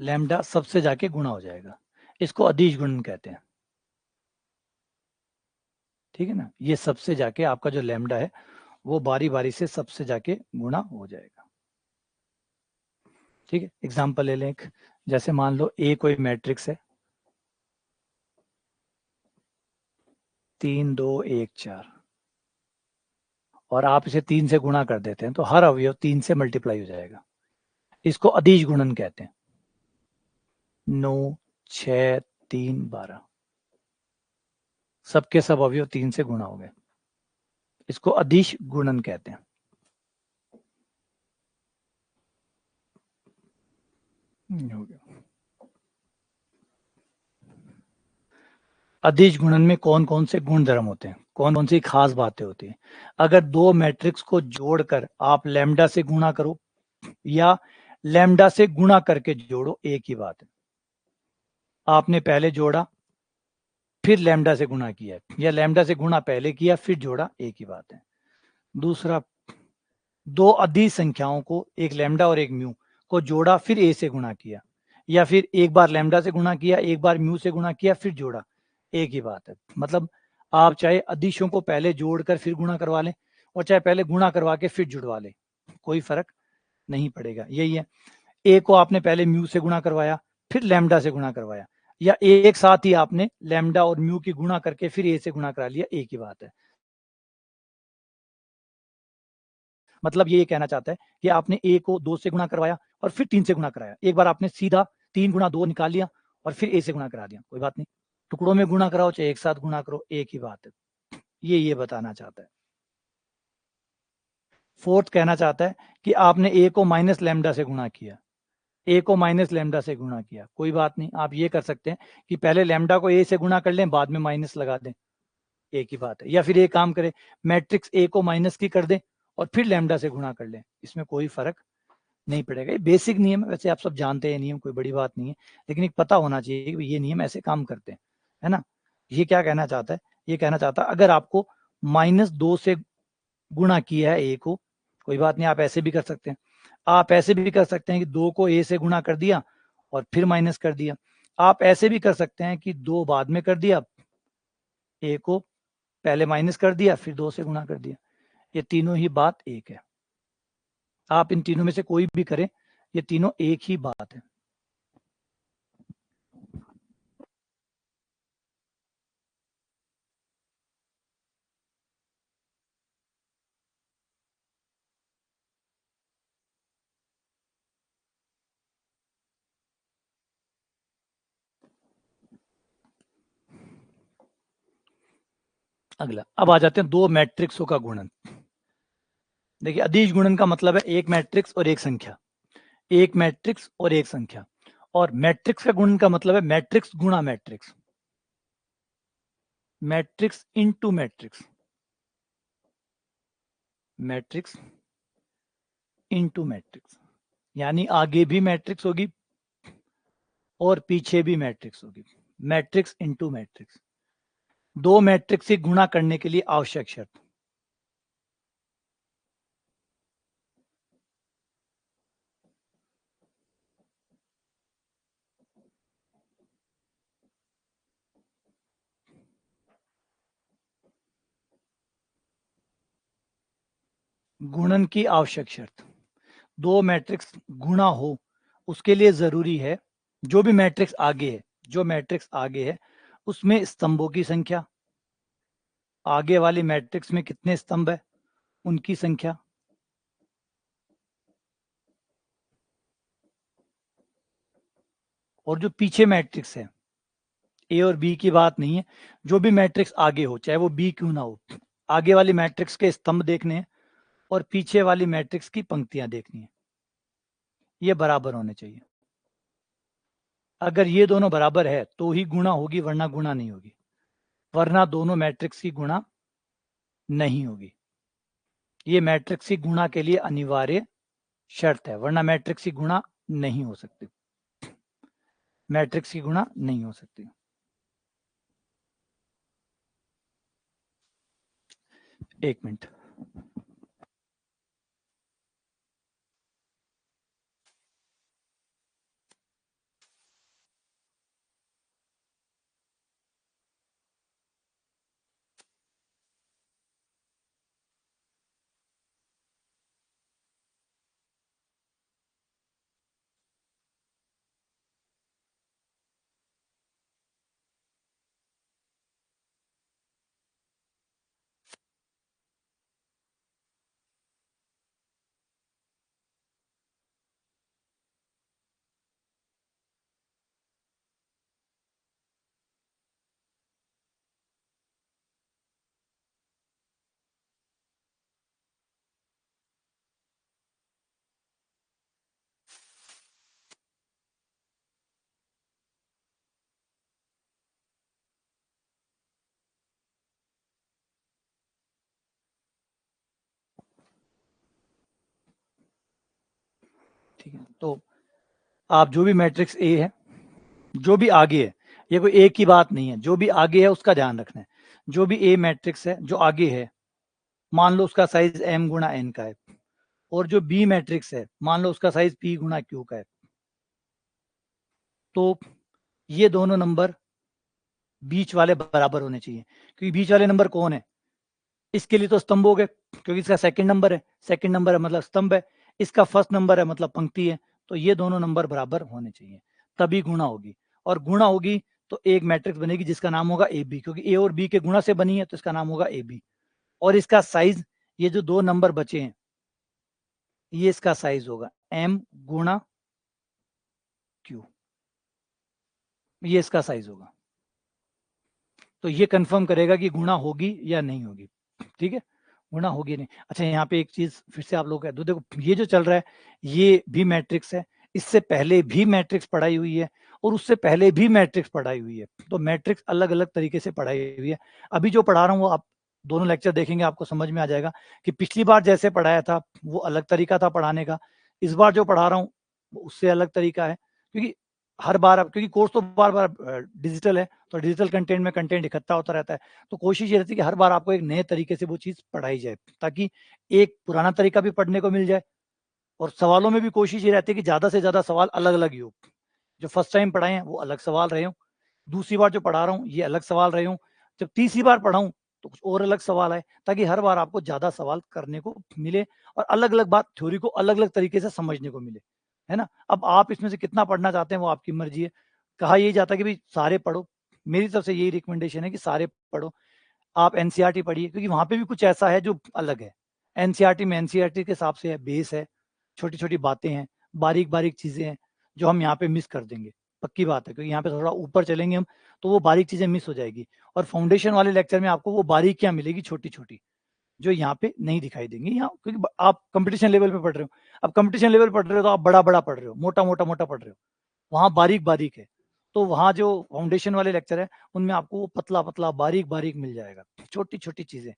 A: लैम्डा सबसे जाके गुणा हो जाएगा, इसको अदिश गुणन कहते हैं। ठीक है ना, ये सबसे जाके आपका जो लैम्डा है वो बारी बारी से सबसे जाके गुणा हो जाएगा। ठीक है, एग्जाम्पल ले लें एक, जैसे मान लो ए कोई मैट्रिक्स है 3 2 1 4, और आप इसे 3 से गुणा कर देते हैं तो हर अवयव 3 से मल्टीप्लाई हो जाएगा, इसको अदिश गुणन कहते हैं। 9 6 3 12, सबके सब अवयव 3 से गुणा हो गए, इसको अदिश गुणन कहते हैं। हो गया। अदिश गुणन में कौन कौन से गुण धर्म होते हैं, कौन कौन सी खास बातें होती हैं। अगर दो मैट्रिक्स को जोड़कर आप लैम्डा से गुणा करो या लैम्डा से गुणा करके जोड़ो, एक ही बात है। आपने पहले जोड़ा फिर लैम्डा से गुणा किया या लैम्डा से गुणा पहले किया फिर जोड़ा, एक ही बात है। दूसरा, दो अदिश संख्याओं को, एक लैम्डा और एक म्यू को जोड़ा फिर ए से गुणा किया, या फिर एक बार लैम्डा से गुणा किया एक बार म्यू से गुणा किया फिर जोड़ा, एक ही बात है। मतलब आप चाहे अदिशों को पहले जोड़कर फिर गुणा करवा लें और चाहे पहले गुणा करवा के फिर जुड़वा लें, कोई फर्क नहीं पड़ेगा। यही है, ए को आपने पहले म्यू से गुणा करवाया फिर लैम्डा से गुणा करवाया, या एक साथ ही आपने लैम्डा और म्यू की गुणा करके फिर ए से गुणा करा लिया, एक ही बात है। मतलब ये कहना चाहता है कि आपने ए को 2 से गुणा करवाया और फिर 3 से गुणा कराया। एक बार आपने सीधा 3 गुणा 2 निकाल लिया और फिर ए से गुणा करा दिया, कोई बात नहीं। टुकड़ों में गुणा कराओ चाहे एक साथ गुणा करो, एक ही बात है। ये बताना चाहता है। फोर्थ कहना चाहता है कि आपने ए को माइनस लैम्डा से गुणा किया, ए को माइनस लैम्डा से गुणा किया, कोई बात नहीं। आप ये कर सकते हैं कि पहले लैम्डा को ए से गुणा कर लें, बाद में माइनस लगा दें, एक ही बात है। या फिर एक काम करें, मैट्रिक्स ए को माइनस की कर दें और फिर लैम्डा से गुणा कर लें, इसमें कोई फर्क नहीं पड़ेगा। ये बेसिक नियम है, वैसे आप सब जानते हैं नियम, कोई बड़ी बात नहीं है, लेकिन एक पता होना चाहिए कि ये नियम ऐसे काम करते हैं, है ना। ये क्या कहना चाहता है, ये कहना चाहता है अगर आपको -2 से गुणा किया है ए को, कोई बात नहीं, आप ऐसे भी कर सकते हैं। आप ऐसे भी कर सकते हैं कि 2 को ए से गुणा कर दिया और फिर माइनस कर दिया। आप ऐसे भी कर सकते हैं कि 2 बाद में कर दिया, ए को पहले माइनस कर दिया फिर 2 से गुणा कर दिया। ये तीनों ही बात एक है। आप इन तीनों में से कोई भी करें, ये तीनों एक ही बात है। अगला, अब आ जाते हैं दो मैट्रिक्सों का गुणन। देखिए, अदिश गुणन का मतलब है एक मैट्रिक्स और एक संख्या, एक मैट्रिक्स और एक संख्या। और मैट्रिक्स का गुणन का मतलब है मैट्रिक्स गुणा matrix, matrix into matrix, matrix into matrix. यानी आगे भी मैट्रिक्स होगी और पीछे भी मैट्रिक्स होगी, मैट्रिक्स इनटू मैट्रिक्स। दो मैट्रिक्स से गुणा करने के लिए आवश्यक शर्त, गुणन की आवश्यक शर्त, दो मैट्रिक्स गुणा हो उसके लिए जरूरी है, जो भी मैट्रिक्स आगे है, जो मैट्रिक्स आगे है उसमें स्तंभों की संख्या, आगे वाली मैट्रिक्स में कितने स्तंभ है उनकी संख्या, और जो पीछे मैट्रिक्स है, ए और बी की बात नहीं है, जो भी मैट्रिक्स आगे हो चाहे वो बी क्यों ना हो, आगे वाली मैट्रिक्स के स्तंभ देखने हैं और पीछे वाली मैट्रिक्स की पंक्तियां देखनी है, ये बराबर होने चाहिए। अगर ये दोनों बराबर है तो ही गुणा होगी, वरना गुणा नहीं होगी, वरना दोनों मैट्रिक्स की गुणा नहीं होगी। ये मैट्रिक्स की गुणा के लिए अनिवार्य शर्त है, वरना मैट्रिक्स की गुणा नहीं हो सकती, मैट्रिक्स की गुणा नहीं हो सकती। एक मिनट, ठीक है, तो आप जो भी मैट्रिक्स ए है, जो भी आगे है, ये कोई एक की बात नहीं है, जो भी आगे है उसका ध्यान रखना है। जो भी ए मैट्रिक्स है जो आगे है, मान लो उसका साइज m गुणा n का है, और जो बी मैट्रिक्स है मान लो उसका साइज p गुणा q का है, तो ये दोनों नंबर बीच वाले बराबर होने चाहिए। क्योंकि बीच वाले नंबर कौन है, इसके लिए तो स्तंभ हो गए, क्योंकि इसका सेकंड नंबर है, सेकंड नंबर है मतलब स्तंभ है, इसका फर्स्ट नंबर है मतलब पंक्ति है, तो ये दोनों नंबर बराबर होने चाहिए, तभी गुणा होगी। और गुणा होगी तो एक मैट्रिक्स बनेगी जिसका नाम होगा ए बी, क्योंकि ए और बी के गुणा से बनी है तो इसका नाम होगा ए बी। और इसका साइज, ये जो दो नंबर बचे हैं, ये इसका साइज होगा m गुणा q, ये इसका साइज होगा। तो ये कंफर्म करेगा कि गुणा होगी या नहीं होगी। ठीक है, गुणा होगी नहीं। अच्छा, यहाँ पे एक चीज फिर से आप लोग कह दो, देखो ये जो चल रहा है ये भी मैट्रिक्स है, इससे पहले भी मैट्रिक्स पढ़ाई हुई है, और उससे पहले भी मैट्रिक्स पढ़ाई हुई है, तो मैट्रिक्स अलग अलग तरीके से पढ़ाई हुई है। अभी जो पढ़ा रहा हूँ वो आप दोनों लेक्चर देखेंगे आपको समझ में आ जाएगा कि पिछली बार जैसे पढ़ाया था वो अलग तरीका था पढ़ाने का, इस बार जो पढ़ा रहा हूँ उससे अलग तरीका है। क्योंकि हर बार अब, क्योंकि कोर्स तो बार बार डिजिटल है, तो डिजिटल कंटेंट में कंटेंट इकट्ठा होता रहता है, तो कोशिश ये रहती है कि हर बार आपको एक नए तरीके से वो चीज़ पढ़ाई जाए, ताकि एक पुराना तरीका भी पढ़ने को मिल जाए, और सवालों में भी कोशिश ये रहती है कि ज़्यादा से ज़्यादा सवाल अलग अलग ही हो। जो फर्स्ट टाइम पढ़ाए हैं वो अलग सवाल रहे हों, दूसरी बार जो पढ़ा रहा हूँ ये अलग सवाल रहे हों, जब तीसरी बार पढ़ाऊँ तो कुछ और अलग सवाल आए, ताकि हर बार आपको ज़्यादा सवाल करने को मिले और अलग अलग बात, थ्योरी को अलग अलग तरीके से समझने को मिले, है ना। अब आप इसमें से कितना पढ़ना चाहते हैं वो आपकी मर्जी है। कहा यही जाता है कि भाई सारे पढ़ो, मेरी तरफ से यही रिकमेंडेशन है कि सारे पढ़ो। आप एनसीईआरटी पढ़िए, क्योंकि वहाँ पे भी कुछ ऐसा है जो अलग है। एनसीईआरटी में एनसीईआरटी के हिसाब से है, बेस है, छोटी छोटी बातें हैं, बारीक बारीक चीज़ें हैं जो हम यहाँ पे मिस कर देंगे, पक्की बात है, क्योंकि यहाँ पे थोड़ा ऊपर चलेंगे हम तो वो बारीक चीज़ें मिस हो जाएगी। और फाउंडेशन वाले लेक्चर में आपको वो बारीकियाँ मिलेगी छोटी छोटी, जो यहाँ पे नहीं दिखाई देंगी। यहाँ क्योंकि आप कंपटीशन लेवल पे पढ़ रहे हो, अब कंपटीशन लेवल पढ़ रहे हो तो आप बड़ा बड़ा पढ़ रहे हो, मोटा मोटा मोटा पढ़ रहे हो, वहाँ बारीक बारीक है। तो वहाँ जो फाउंडेशन वाले लेक्चर है उनमें आपको वो पतला पतला बारीक बारीक मिल जाएगा, छोटी छोटी चीज़ें।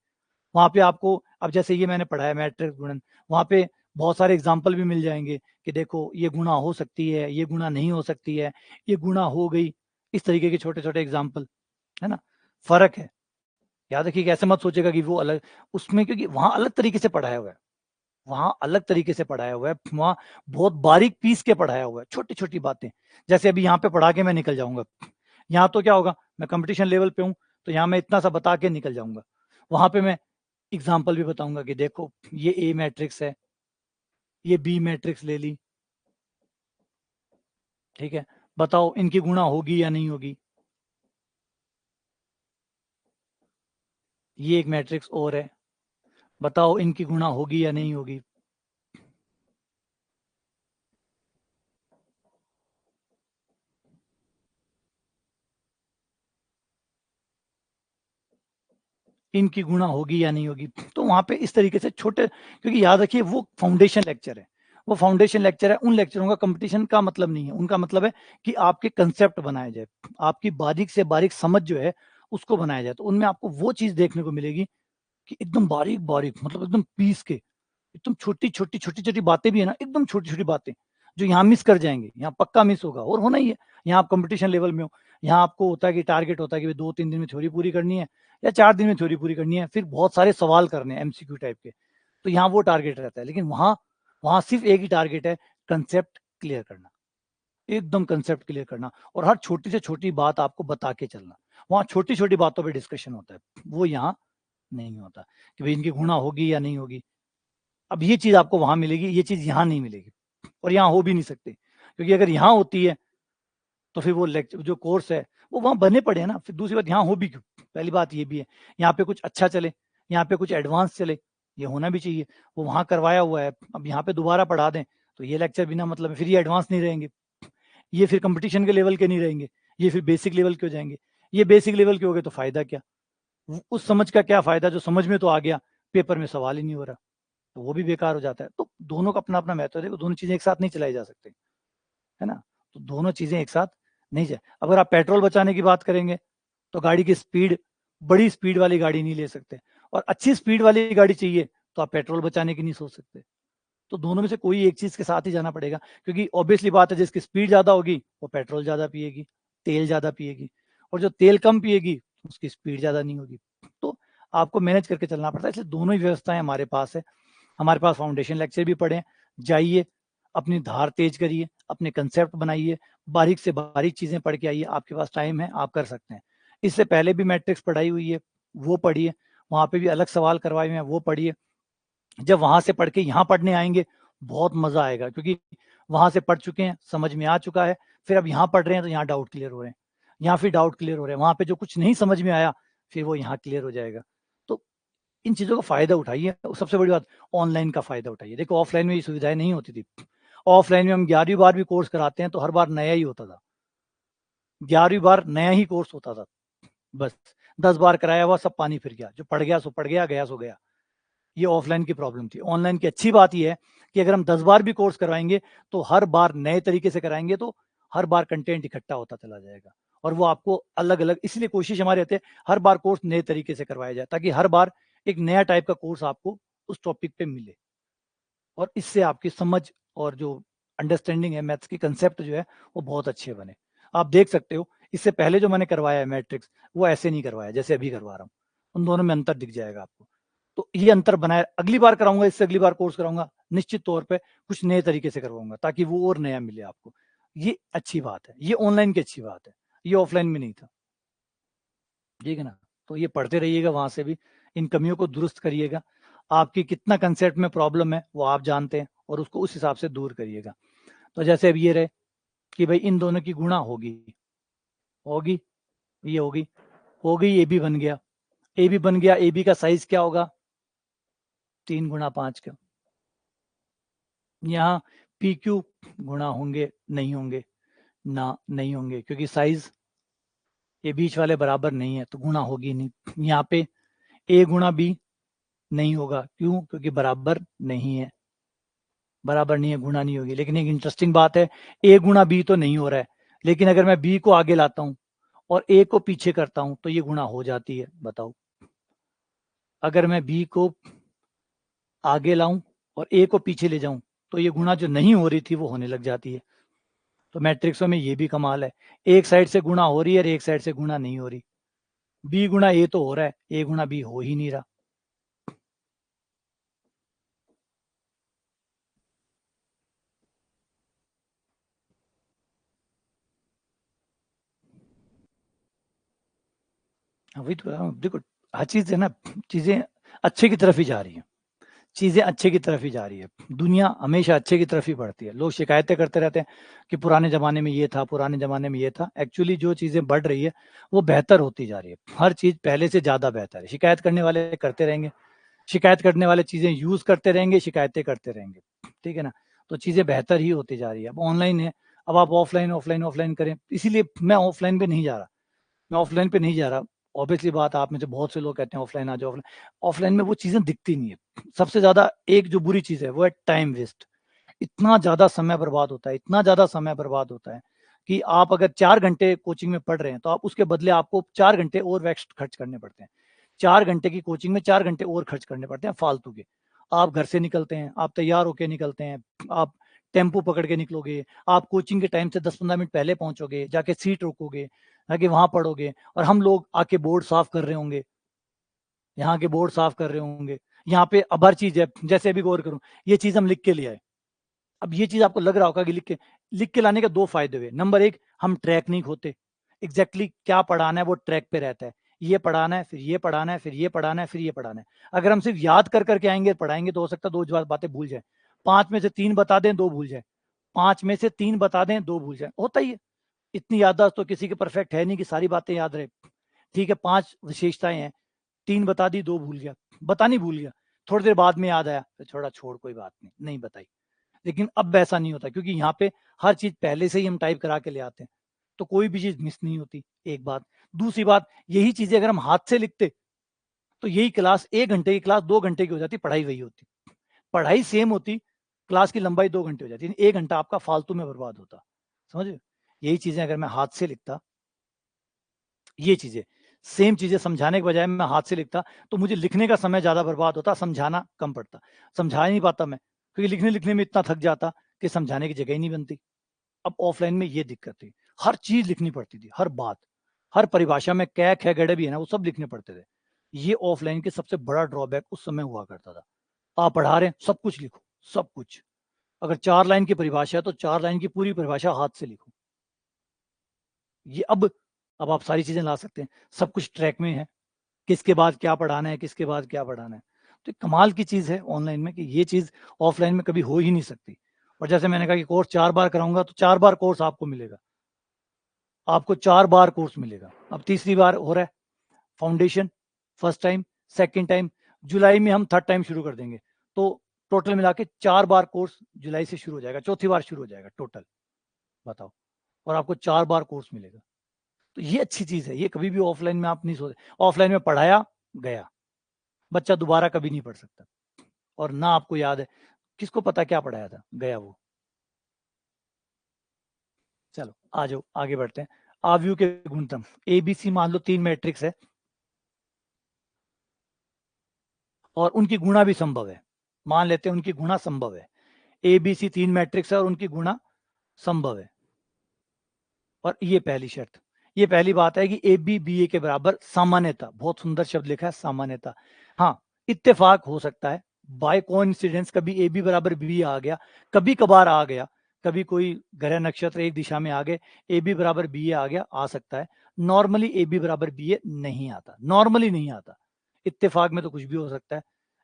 A: वहाँ पे आपको, अब जैसे ये मैंने पढ़ाया मैट्रिक्स गुणन, वहाँ पे बहुत सारे एग्जाम्पल भी मिल जाएंगे कि देखो ये गुणा हो सकती है, ये गुणा नहीं हो सकती है, ये गुणा हो गई, इस तरीके के छोटे छोटे एग्जाम्पल, है ना। फर्क है, याद रखिए, ऐसे मत सोचेगा कि वो अलग उसमें, क्योंकि वहाँ अलग तरीके से पढ़ाया हुआ है, वहाँ अलग तरीके से पढ़ाया हुआ है, वहाँ बहुत बारीक पीस के पढ़ाया हुआ है, छोटी छोटी बातें। जैसे अभी यहाँ पे पढ़ा के मैं निकल जाऊंगा, यहाँ तो क्या होगा, मैं कंपटीशन लेवल पे हूँ तो यहाँ मैं इतना सा बता के निकल जाऊंगा, वहां पे मैं एग्जाम्पल भी बताऊंगा कि देखो ये ए मैट्रिक्स है, ये बी मैट्रिक्स ले ली, ठीक है, बताओ इनकी गुणा होगी या नहीं होगी। ये एक मैट्रिक्स और है, बताओ इनकी गुणा होगी या नहीं होगी। इनकी गुणा होगी या नहीं होगी। तो वहां पे इस तरीके से छोटे, क्योंकि याद रखिए वो फाउंडेशन लेक्चर है, वो फाउंडेशन लेक्चर है, उन लेक्चरों का कंपटीशन का मतलब नहीं है, उनका मतलब है कि आपके कंसेप्ट बनाए जाए, आपकी बारीक से बारीक समझ जो है उसको बनाया जाए। तो उनमें आपको वो चीज देखने को मिलेगी कि एकदम बारीक बारीक, मतलब एकदम पीस के, एकदम छोटी छोटी छोटी छोटी बातें भी है ना, एकदम छोटी छोटी बातें जो यहाँ मिस कर जाएंगे, यहाँ पक्का मिस होगा, और होना ही है। यहाँ आप कंपटीशन लेवल में हो, यहाँ आपको होता है कि टारगेट होता है कि 2-3 दिन में थ्योरी पूरी करनी है या 4 दिन में थ्योरी पूरी करनी है, फिर बहुत सारे सवाल करने हैं एमसीक्यू टाइप के, तो यहाँ वो टारगेट रहता है। लेकिन वहाँ वहाँ सिर्फ एक ही टारगेट है, कंसेप्ट क्लियर करना, एकदम कंसेप्ट क्लियर करना, और हर छोटी से छोटी बात आपको बता के चलना। वहाँ छोटी छोटी बातों पर डिस्कशन होता है, वो यहाँ नहीं होता कि भाई इनकी गुणा होगी या नहीं होगी। अब ये चीज आपको वहां मिलेगी, ये चीज यहाँ नहीं मिलेगी, और यहाँ हो भी नहीं सकती, क्योंकि अगर यहाँ होती है तो फिर वो लेक्चर जो कोर्स है वो वहां बने पड़े हैं ना। फिर दूसरी बात, यहाँ हो भी क्यों, पहली बात ये भी है, यहाँ पे कुछ अच्छा चले, यहाँ पे कुछ एडवांस चले, ये होना भी चाहिए। वो वहां करवाया हुआ है, अब यहाँ पे दोबारा पढ़ा दें तो ये लेक्चर बिना मतलब है, फिर ये एडवांस नहीं रहेंगे, ये फिर कंपटीशन के लेवल के नहीं रहेंगे, ये फिर बेसिक लेवल के हो जाएंगे। ये बेसिक लेवल के हो गए तो फायदा क्या, उस समझ का क्या फायदा जो समझ में तो आ गया, पेपर में सवाल ही नहीं हो रहा, तो वो भी बेकार हो जाता है। तो दोनों का अपना अपना महत्व है, दोनों चीजें एक साथ नहीं चलाई जा सकती, है ना। तो दोनों चीजें एक साथ नहीं जाए। अगर आप पेट्रोल बचाने की बात करेंगे तो गाड़ी की स्पीड, बड़ी स्पीड वाली गाड़ी नहीं ले सकते, और अच्छी स्पीड वाली गाड़ी चाहिए तो आप पेट्रोल बचाने की नहीं सोच सकते। तो दोनों में से कोई एक चीज के साथ ही जाना पड़ेगा, क्योंकि ऑब्वियसली बात है जिसकी स्पीड ज्यादा होगी वो पेट्रोल ज्यादा पिएगी, तेल ज्यादा पिएगी, और जो तेल कम पिएगी उसकी स्पीड ज्यादा नहीं होगी। तो आपको मैनेज करके चलना पड़ता है, इसलिए दोनों ही व्यवस्थाएं हमारे पास है। हमारे पास फाउंडेशन लेक्चर भी पढ़े, जाइए अपनी धार तेज करिए, अपने कंसेप्ट बनाइए, बारीक से बारीक चीजें पढ़ के आइए, आपके पास टाइम है आप कर सकते हैं। इससे पहले भी मैट्रिक्स पढ़ाई हुई है, वो पढ़िए, वहां पे भी अलग सवाल करवाए हुए हैं, वो पढ़िए। जब वहां से पढ़ के यहाँ पढ़ने आएंगे बहुत मजा आएगा, क्योंकि वहां से पढ़ चुके हैं, समझ में आ चुका है, फिर अब यहाँ पढ़ रहे हैं तो यहाँ डाउट क्लियर हो रहे हैं, यहाँ फिर डाउट क्लियर हो रहे हैं, वहां पे जो कुछ नहीं समझ में आया फिर वो यहाँ क्लियर हो जाएगा। तो इन चीजों का फायदा उठाइए। सबसे बड़ी बात, ऑनलाइन का फायदा उठाइए। देखो ऑफलाइन में ये सुविधाएं नहीं होती थी। ऑफलाइन में हम 11वीं बार भी कोर्स कराते हैं तो हर बार नया ही होता था, 11वीं बार नया ही कोर्स होता था, बस 10 बार कराया हुआ सब पानी फिर गया, जो पढ़ गया सो पढ़ गया, गया सो गया। ये ऑफलाइन की प्रॉब्लम थी। ऑनलाइन की अच्छी बात यह है कि अगर हम 10 बार भी कोर्स करवाएंगे तो हर बार नए तरीके से कराएंगे, तो हर बार कंटेंट इकट्ठा होता चला जाएगा, और वो आपको अलग अलग, इसलिए कोशिश हमारी रहती है हर बार कोर्स नए तरीके से करवाया जाए, ताकि हर बार एक नया टाइप का कोर्स आपको उस टॉपिक पे मिले, और इससे आपकी समझ और जो अंडरस्टैंडिंग है मैथ्स की, कंसेप्ट जो है वो बहुत अच्छे बने। आप देख सकते हो इससे पहले जो मैंने करवाया है मैट्रिक्स, वो ऐसे नहीं करवाया जैसे अभी करवा रहा हूँ, उन दोनों में अंतर दिख जाएगा आपको। तो ये अंतर बनाए, अगली बार कराऊंगा, इससे अगली बार कोर्स कराऊंगा निश्चित तौर पे कुछ नए तरीके से करवाऊंगा, ताकि वो और नया मिले आपको। ये अच्छी बात है, ये ऑनलाइन की अच्छी बात है, ये ऑफलाइन में नहीं था, ठीक है ना। तो ये पढ़ते रहिएगा, वहां से भी इन कमियों को दुरुस्त करिएगा। आपकी कितना कंसेप्ट में प्रॉब्लम है वो आप जानते हैं, और उसको उस हिसाब से दूर करिएगा। तो जैसे अब ये रहे कि भाई इन दोनों की गुणा होगी, होगी, ये होगी, हो गई, ए बी बन गया, ए बी बन गया, ए बी का साइज क्या होगा 3 गुणा 5 का। यहाँ पी क्यू गुणा होंगे नहीं होंगे, ना नहीं होंगे, क्योंकि साइज ये बीच वाले बराबर नहीं है तो गुणा होगी नहीं। यहाँ पे ए गुणा बी नहीं होगा, क्यों, क्योंकि बराबर नहीं है, बराबर नहीं है, गुणा नहीं होगी। लेकिन एक इंटरेस्टिंग बात है, ए गुणा बी तो नहीं हो रहा है, लेकिन अगर मैं बी को आगे लाता हूं और ए को पीछे करता हूं तो ये गुणा हो जाती है, बताओ। अगर मैं बी को आगे लाऊं और ए को पीछे ले जाऊं तो ये गुणा जो नहीं हो रही थी वो होने लग जाती है। तो मैट्रिक्सों में ये भी कमाल है, एक साइड से गुणा हो रही है और एक साइड से गुणा नहीं हो रही। बी गुणा ए तो हो रहा है, ए गुणा बी हो ही नहीं रहा। वही तो देखो, हर चीज है ना, चीजें अच्छे की तरफ ही जा रही है, चीजें अच्छे की तरफ ही जा रही है, दुनिया हमेशा अच्छे की तरफ ही बढ़ती है। लोग शिकायतें करते रहते हैं कि पुराने जमाने में ये था, पुराने जमाने में ये था। एक्चुअली जो चीजें बढ़ रही है वो बेहतर होती जा रही है, हर चीज पहले से ज्यादा बेहतर है। शिकायत करने वाले करते रहेंगे, शिकायत करने वाले चीजें यूज करते रहेंगे, शिकायतें करते रहेंगे, ठीक है ना। तो चीजें बेहतर ही होती जा रही है। अब ऑनलाइन है, अब आप ऑफलाइन ऑफलाइन ऑफलाइन करें, इसीलिए मैं ऑफलाइन पे नहीं जा रहा, मैं ऑफलाइन पे नहीं जा रहा। ऑब्वियसली बात, आप में से बहुत से लोग कहते हैं ऑफलाइन आ जाओ, ऑफलाइन, ऑफलाइन में वो चीजें दिखती नहीं है। सबसे ज्यादा एक जो बुरी चीज है वो है टाइम वेस्ट। इतना ज्यादा समय बर्बाद होता है, इतना ज्यादा समय बर्बाद होता है कि आप अगर 4 घंटे कोचिंग में पढ़ रहे हैं तो आप उसके बदले आपको 4 घंटे और वैक्स खर्च करने पड़ते हैं। 4 घंटे की कोचिंग में 4 घंटे और खर्च करने पड़ते हैं फालतू के। आप घर से निकलते हैं, आप तैयार होके निकलते हैं, आप टेम्पो पकड़ के निकलोगे, आप कोचिंग के टाइम से 10-15 मिनट पहले पहुंचोगे, जाके सीट रोकोगे, जाके वहां पढ़ोगे, और हम लोग आके बोर्ड साफ कर रहे होंगे, यहाँ के बोर्ड साफ कर रहे होंगे। यहाँ पे अब हर चीज है, जैसे अभी गौर करूं, ये चीज हम लिख के ले आए। अब ये चीज आपको लग रहा होगा कि लिख के लाने के 2 फायदे हुए। नंबर 1, हम ट्रैक नहीं खोते, एग्जैक्टली क्या पढ़ाना है वो ट्रैक पे रहता है। ये पढ़ाना है, फिर ये पढ़ाना है, फिर ये पढ़ाना है, फिर ये पढ़ाना है। अगर हम सिर्फ याद कर करके आएंगे पढ़ाएंगे तो हो सकता है 2 बातें भूल जाए, 5 में से 3 बता दें, 2 भूल जाए, 5 में से 3 बता दें, 2 भूल जाए, होता ही है। इतनी याददाश्त तो किसी की परफेक्ट है नहीं कि सारी बातें याद रहे। ठीक है, 5 विशेषताएं हैं, 3 बता दी, 2 भूल गया, बतानी भूल गया, थोड़ी देर बाद में याद आया तो छोड़ा, छोड़ कोई बात नहीं, नहीं बताई। लेकिन अब वैसा नहीं होता, क्योंकि यहाँ पे हर चीज पहले से ही हम टाइप करा के ले आते हैं, तो कोई भी चीज मिस नहीं होती, एक बात। दूसरी बात, यही चीजें अगर हम हाथ से लिखते तो यही क्लास 1 घंटे की क्लास 2 घंटे की हो जाती, पढ़ाई वही होती, पढ़ाई सेम होती, क्लास की लंबाई 2 घंटे हो जाती, 1 घंटा आपका फालतू में बर्बाद होता। समझ रहे हो? यही चीजें अगर मैं हाथ से लिखता, ये चीजें सेम चीजें समझाने के बजाय मैं हाथ से लिखता तो मुझे लिखने का समय ज्यादा बर्बाद होता, समझाना कम पड़ता, समझा ही नहीं पाता मैं। क्योंकि लिखने में इतना थक जाता कि समझाने की जगह ही नहीं बनती। अब ऑफलाइन में ये दिक्कत थी, हर चीज लिखनी पड़ती थी, हर बात, हर परिभाषा में कै ख गड़े भी है ना, वो सब लिखने पड़ते थे। ये ऑफलाइन के सबसे बड़ा ड्रॉबैक उस समय हुआ करता था। आप पढ़ा रहे हैं, सब कुछ लिखो, सब कुछ। अगर 4 लाइन की परिभाषा है तो 4 लाइन की पूरी परिभाषा हाथ से लिखो। ये अब आप सारी चीजें ला सकते हैं, सब कुछ ट्रैक में है, किसके बाद क्या पढ़ाना है, किसके बाद क्या पढ़ाना है। तो कमाल की चीज है ऑनलाइन में कि ये चीज ऑफलाइन में कभी हो ही नहीं सकती। और जैसे मैंने कहा कि कोर्स 4 बार कराऊंगा तो 4 बार कोर्स आपको मिलेगा, आपको 4 बार कोर्स मिलेगा। अब तीसरी बार हो रहा है foundation, first time, second time, जुलाई में हम थर्ड टाइम शुरू कर देंगे, तो टोटल मिला के 4 बार कोर्स जुलाई से शुरू हो जाएगा, चौथी बार शुरू हो जाएगा टोटल, बताओ। और आपको 4 बार कोर्स मिलेगा। तो ये अच्छी चीज है, ये कभी भी ऑफलाइन में आप नहीं सोचते। ऑफलाइन में पढ़ाया गया, बच्चा दोबारा कभी नहीं पढ़ सकता, और ना आपको याद है, किसको पता क्या पढ़ाया था, गया वो। चलो आ जाओ आगे बढ़ते हैं। आव्यूह के गुणधर्म, एबीसी मान लो 3 मैट्रिक्स है और उनकी गुणा भी संभव है, मान लेते हैं उनकी गुणा संभव है। एबीसी 3 मैट्रिक्स है और उनकी गुणा संभव है। और ये पहली शर्त, ये पहली बात है कि ए बी बी ए के बराबर सामान्यता, बहुत सुंदर शब्द लिखा है सामान्यता। हाँ, इत्तेफाक हो सकता है, बाय कोइंसिडेंस कभी ए बी बराबर बी आ गया, कभी कभार आ गया, कभी कोई ग्रह नक्षत्र एक दिशा में आ गए, ए बी बराबर बी आ गया, आ सकता है। नॉर्मली ए बी बराबर बी ए नहीं आता, नॉर्मली नहीं आता। इत्तेफाक में तो कुछ भी हो सकता है,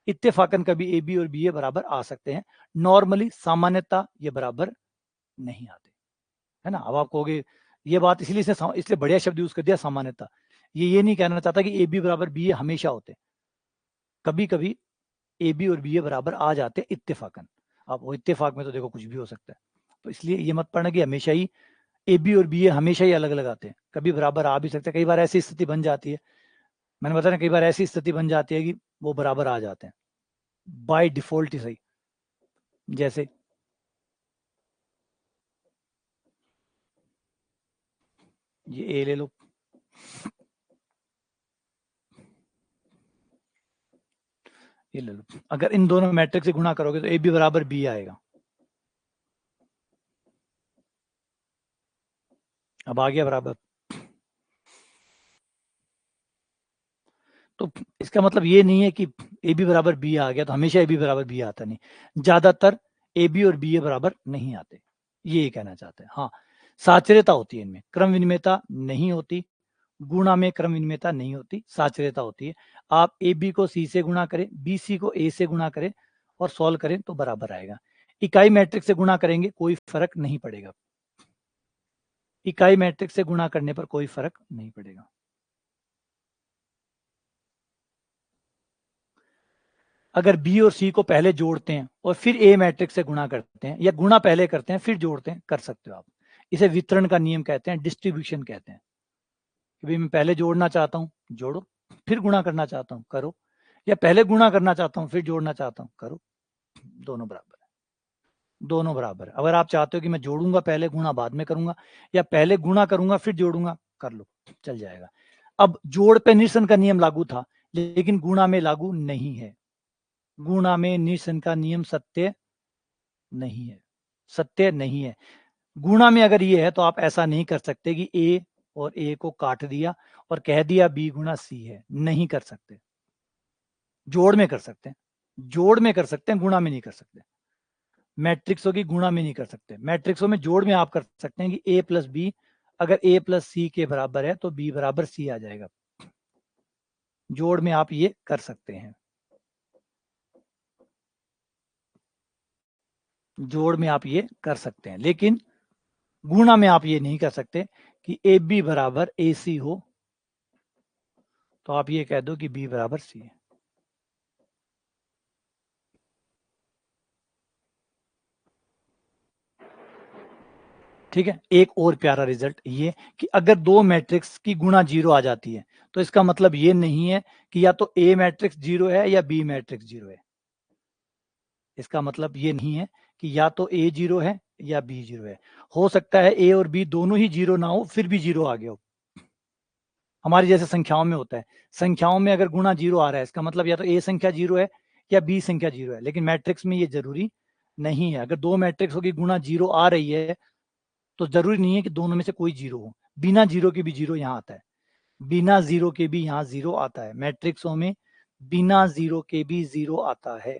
A: इत्तेफाकन कभी ए बी और बी ए बराबर आ सकते हैं, नॉर्मली सामान्यता ये बराबर नहीं आते, है ना। अब आप कहोगे ये बात इसलिए बढ़िया शब्द यूज कर दिया सामान्यता, ये नहीं कहना चाहता कि ए बी बराबर बी ए हमेशा होते, कभी कभी ए बी और बी ए बराबर आ जाते इत्तेफाकन। अब वो इत्तेफाक में तो देखो कुछ भी हो सकता है, तो इसलिए ये मत पढ़ना कि हमेशा ही ए बी और बी ए हमेशा ही अलग अलग आते हैं, कभी बराबर आ भी सकते हैं। कई बार ऐसी स्थिति बन जाती है, मैंने बताया ना, कई बार ऐसी स्थिति बन जाती है कि वो बराबर आ जाते हैं बाय डिफॉल्ट ही सही। जैसे ये ए ले लो, ये ले लो, अगर इन दोनों मैट्रिक्स से गुणा करोगे तो ए बी बराबर बी आएगा। अब आ गया बराबर, तो इसका मतलब ये नहीं है कि ए बी बराबर बी आ गया तो हमेशा ए बी बराबर बी आता, नहीं, ज्यादातर ए बी और बी ए बराबर नहीं आते, ये कहना चाहते हैं। हाँ, साचर्यता होती है इनमें, क्रम विनिमयता नहीं होती, गुणा में क्रम विनिमयता नहीं होती, साचर्यता होती है। आप ए बी को सी से गुणा करें, बी सी को ए से गुणा करें और सॉल्व करें तो बराबर आएगा। इकाई मैट्रिक्स से गुणा करेंगे कोई फर्क नहीं पड़ेगा, इकाई मैट्रिक्स से गुणा करने पर कोई फर्क नहीं पड़ेगा। अगर बी और सी को पहले जोड़ते हैं और फिर ए मैट्रिक्स से गुणा करते हैं, या गुणा पहले करते हैं फिर जोड़ते हैं, कर सकते हो आप। इसे वितरण का नियम कहते हैं, डिस्ट्रीब्यूशन कहते हैं कि भाई मैं पहले जोड़ना चाहता हूँ, जोड़ो, फिर गुणा करना चाहता हूँ, करो, या पहले गुणा करना चाहता हूँ फिर जोड़ना चाहता हूँ, करो, दोनों बराबर है, दोनों बराबर है। अगर आप चाहते हो कि मैं जोड़ूंगा पहले, गुणा बाद में करूंगा, या पहले गुणा करूंगा फिर जोड़ूंगा, कर लो, चल जाएगा। अब जोड़ पे निरसन का नियम लागू था, लेकिन गुणा में लागू नहीं है। गुणा में निरसन का नियम सत्य नहीं है, सत्य नहीं है। गुणा में अगर ये है तो आप ऐसा नहीं कर सकते कि ए और ए को काट दिया और कह दिया बी गुणा सी है, नहीं कर सकते। जोड़ में कर सकते हैं, जोड़ में कर सकते हैं, गुणा में नहीं कर सकते। मैट्रिक्सों की गुणा में नहीं कर सकते, मैट्रिक्सों में जोड़ में आप कर सकते हैं कि ए प्लस बी, अगर ए प्लस सी के बराबर है तो बी बराबर सी आ जाएगा, जोड़ में आप ये कर सकते हैं, जोड़ में आप ये कर सकते हैं। लेकिन गुणा में आप ये नहीं कर सकते कि ए बी बराबर ए सी हो तो आप ये कह दो कि बी बराबर सी है। ठीक है, एक और प्यारा रिजल्ट ये कि अगर दो मैट्रिक्स की गुणा 0 आ जाती है तो इसका मतलब ये नहीं है कि या तो ए मैट्रिक्स 0 है या बी मैट्रिक्स 0 है। इसका मतलब ये नहीं है कि या तो ए 0 है या बी 0 है। हो सकता है ए और बी दोनों ही 0 ना हो फिर भी 0 आ गया हो। हमारी जैसे संख्याओं में होता है, संख्याओं में अगर गुणा 0 आ रहा है इसका मतलब या तो ए संख्या 0 है या बी संख्या 0 है, लेकिन मैट्रिक्स में ये जरूरी नहीं है। अगर दो मैट्रिक्सों की गुणा 0 आ रही है तो जरूरी नहीं है कि दोनों में से कोई 0 हो। बिना 0 के भी 0 यहाँ आता है, बिना 0 के भी यहाँ 0 आता है। मैट्रिक्सों में बिना 0 के भी 0 आता है,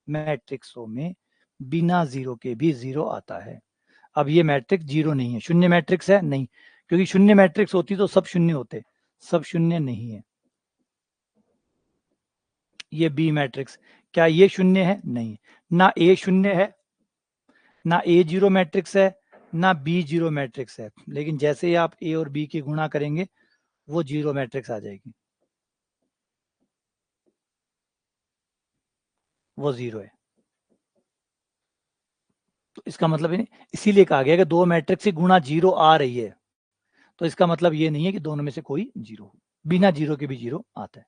A: मैट्रिक्सों में बिना 0 के भी 0 आता है। अब ये मैट्रिक्स 0 नहीं है, शून्य मैट्रिक्स है नहीं, क्योंकि शून्य मैट्रिक्स होती तो सब शून्य होते, सब शून्य नहीं है। ये बी मैट्रिक्स, क्या ये शून्य है? नहीं, ना ए शून्य है, ना ए जीरो मैट्रिक्स है, ना बी जीरो मैट्रिक्स है। लेकिन जैसे ही आप ए और बी की गुणा करेंगे वो जीरो मैट्रिक्स आ जाएगी, वो 0 है। तो इसका मतलब इसीलिए कहा गया कि दो मैट्रिक्स की गुणा 0 आ रही है, तो इसका मतलब ये नहीं है कि दोनों में से कोई 0 हो। बिना 0 के भी 0 आता है,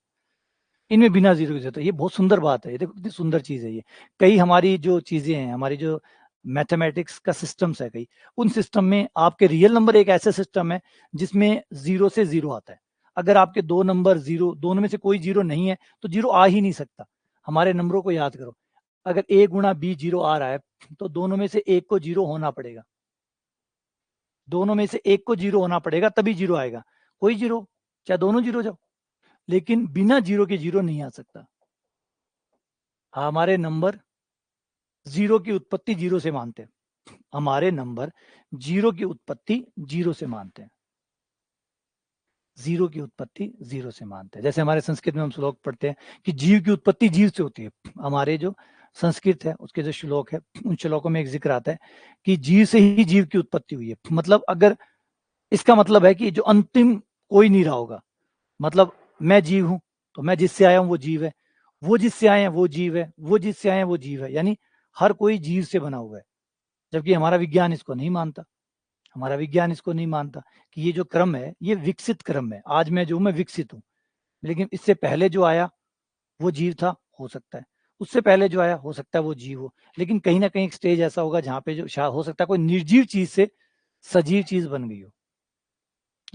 A: इनमें बिना 0 के जरूरत है। ये बहुत सुंदर बात है, ये देखो कितनी सुंदर चीज है ये। कई हमारी जो चीजें हैं, हमारी जो मैथमेटिक्स का सिस्टम्स है, कई उन सिस्टम में आपके रियल नंबर एक ऐसा सिस्टम है जिसमें 0 से 0 आता है। अगर आपके दो नंबर 0, दोनों में से कोई 0 नहीं है तो 0 आ ही नहीं सकता। हमारे नंबरों को याद करो, अगर a गुणा b 0 आ रहा है तो दोनों में से एक को 0 होना पड़ेगा, दोनों में से एक को 0 होना पड़ेगा तभी 0 आएगा। कोई 0, चाहे दोनों 0 जाओ, लेकिन बिना 0 के 0 नहीं आ सकता। हमारे नंबर 0 की उत्पत्ति 0 से मानते हैं, हमारे नंबर 0 की उत्पत्ति 0 से मानते हैं, 0 की उत्पत्ति 0 से मानते हैं। जैसे हमारे संस्कृत में हम श्लोक पढ़ते हैं कि जीव की उत्पत्ति जीव से होती है। हमारे जो संस्कृत है उसके जो श्लोक है, उन श्लोकों में एक जिक्र आता है कि जीव से ही जीव की उत्पत्ति हुई है। मतलब अगर इसका मतलब है कि जो अंतिम कोई नहीं रहा होगा, मतलब मैं जीव हूं तो मैं जिससे आया हूं वो जीव है, वो जिससे आए हैं वो जीव है, वो जिससे आए हैं वो जीव है, यानी हर कोई जीव से बना हुआ है। जबकि हमारा विज्ञान इसको नहीं मानता, हमारा विज्ञान इसको नहीं मानता कि ये जो क्रम है ये विकसित क्रम है। आज मैं जो हूं मैं विकसित हूं, लेकिन इससे पहले जो आया वो जीव था, हो सकता है उससे पहले जो आया हो सकता है वो जीव हो, लेकिन कहीं ना कहीं एक स्टेज ऐसा होगा जहां पे जो हो सकता है कोई निर्जीव चीज से सजीव चीज बन गई हो।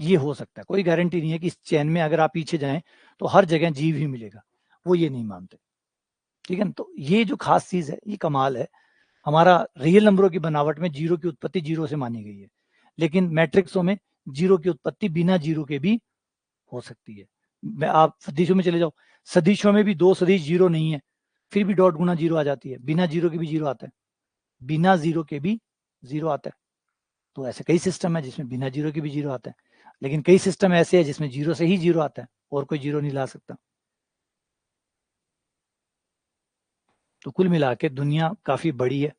A: ये हो सकता है, कोई गारंटी नहीं है कि इस चैन में अगर आप पीछे जाएं तो हर जगह जीव ही मिलेगा, वो ये नहीं मानते। ठीक है ना, तो ये जो खास चीज है, ये कमाल है। हमारा रियल नंबरों की बनावट में 0 की उत्पत्ति 0 से मानी गई है, लेकिन मैट्रिक्सों में 0 की उत्पत्ति बिना 0 के भी हो सकती है। आप सदिशों में चले जाओ, सदिशों में भी दो सदिश 0 नहीं है, फिर भी डॉट गुना 0 आ जाती है, बिना 0 के भी 0 आता है, बिना 0 के भी 0 आता है। तो ऐसे कई सिस्टम है जिसमें बिना 0 के भी 0 आता है, लेकिन कई सिस्टम ऐसे है जिसमें 0 से ही 0 आता है और कोई 0 नहीं ला सकता। तो कुल मिला के दुनिया काफी बड़ी है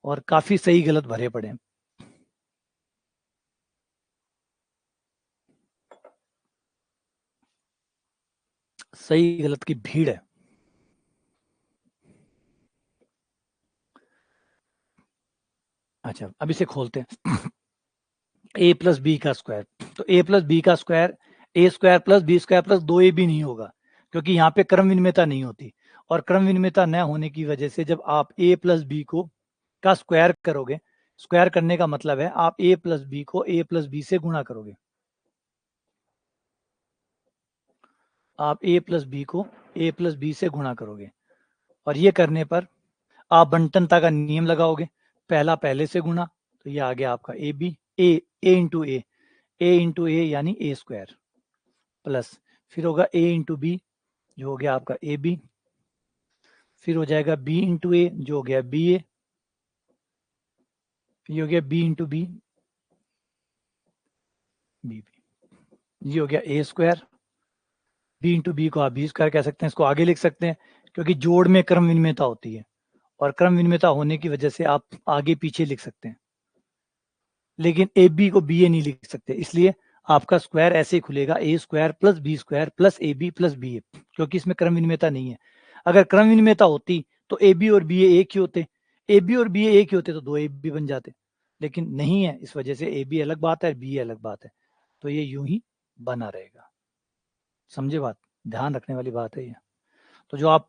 A: और काफी सही गलत भरे पड़े हैं। सही गलत की भीड़ है। अच्छा, अब इसे खोलते हैं। a प्लस बी का स्क्वायर, तो a प्लस बी का square A square plus B square plus 2ab भी नहीं होगा, क्योंकि यहाँ पे क्रम विनिमेयता नहीं होती। और क्रम विनिमेयता न होने की वजह से जब आप a प्लस बी को का स्क्वायर करोगे, स्क्वायर करने का मतलब है आप a प्लस बी को a प्लस बी से गुणा करोगे, आप a प्लस बी को a प्लस बी से गुणा करोगे। और ये करने पर आप बंटनता का नियम लगाओगे, पहला पहले से गुणा, तो ये आ गया आपका ए बी, ए इंटू ए यानी ए स्क्वायर, प्लस फिर होगा ए इंटू बी जो हो गया आपका ए बी, फिर हो जाएगा बी इंटू ए जो हो गया बी ए, ये हो गया B into B, B B, ये हो गया A square, B into B को आप बी स्क्वायर कह सकते हैं, इसको आगे लिख सकते हैं क्योंकि जोड़ में क्रम विनिमेयता होती है और क्रम विनिमेयता होने की वजह से आप आगे पीछे लिख सकते हैं, लेकिन ए बी को बी ए नहीं लिख सकते, इसलिए आपका स्क्वायर ऐसे ही खुलेगा A square plus B square plus A B plus B A, क्योंकि इसमें क्रम विनिमेयता नहीं है। अगर क्रम विनिमेयता होती तो ए बी और बी ए एक ही होते, ए बी और बी ए एक ही होते तो दो ए बी बन जाते, लेकिन नहीं है, इस वजह से ए बी अलग बात है, बी ए अलग बात है, तो ये यूं ही बना रहेगा। समझे बात, ध्यान रखने वाली बात है ये। तो जो आप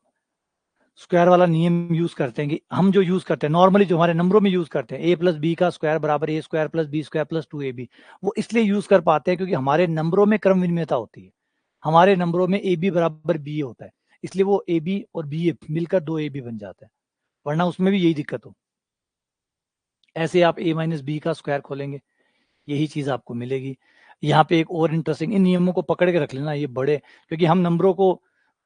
A: स्क्वायर वाला नियम यूज करते हैं कि हम जो यूज करते हैं नॉर्मली, जो हमारे नंबरों में यूज करते हैं, ए प्लस बी का स्क्वायर बराबर A square plus B square plus 2ab, वो इसलिए यूज कर पाते हैं क्योंकि हमारे नंबरों में क्रम विनिमेयता होती है, हमारे नंबरों में ए बी बराबर बी ए होता है, इसलिए वो ए बी और बी ए मिलकर 2ab बन जाता है। वरना उसमें भी यही दिक्कत हो। ऐसे आप a माइनस बी का स्क्वायर खोलेंगे, यही चीज आपको मिलेगी। यहाँ पे एक और इंटरेस्टिंग, इन नियमों को पकड़ के रख लेना, ये बड़े, क्योंकि हम नंबरों को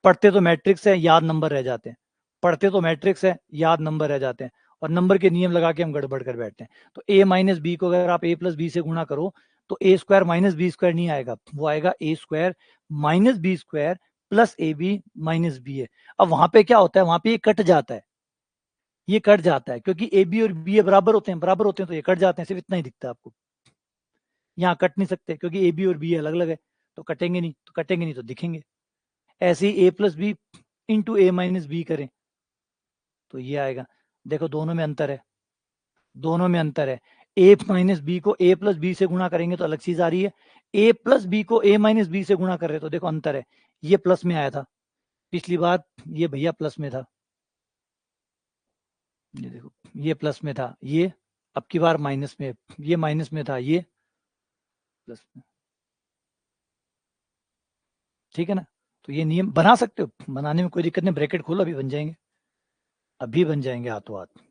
A: पढ़ते तो मैट्रिक्स है, याद नंबर रह जाते हैं, पढ़ते तो मैट्रिक्स है, याद नंबर रह जाते हैं, और नंबर के नियम लगा के हम गड़बड़ कर बैठते हैं। तो a माइनस बी को अगर आप a प्लस बी से गुणा करो तो a square minus B square नहीं आएगा, वो आएगा a square minus B square plus A B minus B है। अब वहां पे क्या होता है, वहां पे ये कट जाता है, ये कट जाता है, क्योंकि ए बी और बी बराबर होते हैं, बराबर होते हैं तो ये कट जाते हैं, सिर्फ इतना ही दिखता है आपको। यहाँ कट नहीं सकते क्योंकि ए बी और बी अलग अलग है, तो कटेंगे नहीं, तो कटेंगे नहीं तो दिखेंगे। ऐसे ही ए प्लस बी इंटू ए माइनस बी करें तो ये आएगा। देखो दोनों में अंतर है, दोनों में अंतर है। ए माइनस बी को ए प्लस बी से गुणा करेंगे तो अलग चीज आ रही है, ए प्लस बी को ए माइनस बी से गुणा कर रहे तो देखो अंतर है। ये प्लस में आया था पिछली बार, ये भैया प्लस में था, ये देखो ये प्लस में था, ये अब की बार माइनस में, ये माइनस में था, ये प्लस में। ठीक है ना, तो ये नियम बना सकते हो, बनाने में कोई दिक्कत नहीं, ब्रैकेट खोलो अभी बन जाएंगे, अभी बन जाएंगे हाथों हाथ।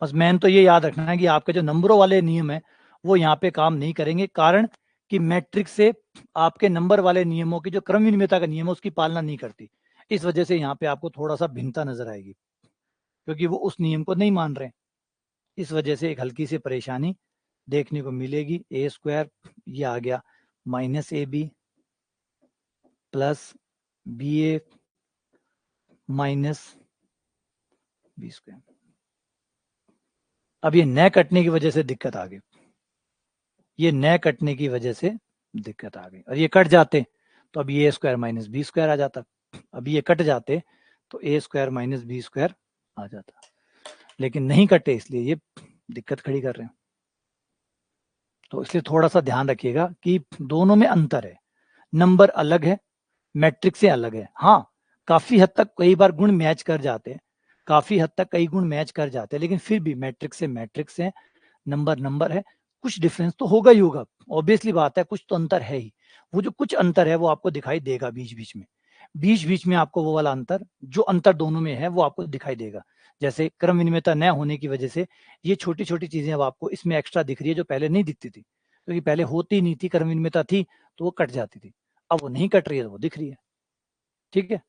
A: बस मेन तो ये याद रखना है कि आपके जो नंबरों वाले नियम है वो यहाँ पे काम नहीं करेंगे, कारण कि मैट्रिक्स से आपके नंबर वाले नियमों की जो क्रम विनिमयता का नियम है उसकी पालना नहीं करती, इस वजह से यहाँ पे आपको थोड़ा सा भिन्नता नजर आएगी, क्योंकि वो उस नियम को नहीं मान रहे, इस वजह से एक हल्की सी परेशानी देखने को मिलेगी। ए स्क्वायर ये आ गया minus A B plus B A minus B square. अब ये न कटने की वजह से दिक्कत आ गई, ये न कटने की वजह से दिक्कत आ गई, और ये कट जाते तो अब ये स्क्वायर माइनस बी स्क्वायर आ जाता, अब ये कट जाते तो ए स्क्वायर माइनस बी स्क्वायर आ जाता, लेकिन नहीं कटे इसलिए ये दिक्कत खड़ी कर रहे हैं। तो इसलिए थोड़ा सा ध्यान रखिएगा कि दोनों में अंतर है, नंबर अलग है, मैट्रिक्स से अलग है। हाँ, काफी हद तक कई बार गुण मैच कर जाते हैं, काफी हद तक कई गुण मैच कर जाते हैं, लेकिन फिर भी मैट्रिक्स से मैट्रिक्स है, नंबर नंबर है, कुछ डिफरेंस तो होगा ही होगा, ऑब्वियसली बात है, कुछ तो अंतर है ही। वो जो कुछ अंतर है वो आपको दिखाई देगा बीच बीच में, बीच बीच में आपको वो वाला अंतर, जो अंतर दोनों में है वो आपको दिखाई देगा। जैसे क्रम विनिमयता न होने की वजह से ये छोटी छोटी चीजें अब आपको इसमें एक्स्ट्रा दिख रही है जो पहले नहीं दिखती थी, क्योंकि पहले होती नहीं थी, क्रम विनिमयता थी तो वो कट जाती थी, अब वो नहीं कट रही है तो वो दिख रही है। ठीक है,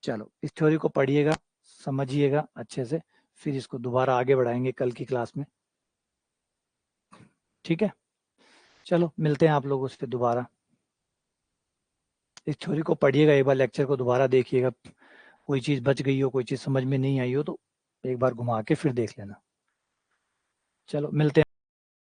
A: चलो इस थ्योरी को पढ़िएगा, समझिएगा अच्छे से, फिर इसको दोबारा आगे बढ़ाएंगे कल की क्लास में। ठीक है, चलो मिलते हैं आप लोगों से दोबारा। इस थ्योरी को पढ़िएगा, एक बार लेक्चर को दोबारा देखिएगा, कोई चीज बच गई हो, कोई चीज समझ में नहीं आई हो तो एक बार घुमा के फिर देख लेना। चलो मिलते हैं।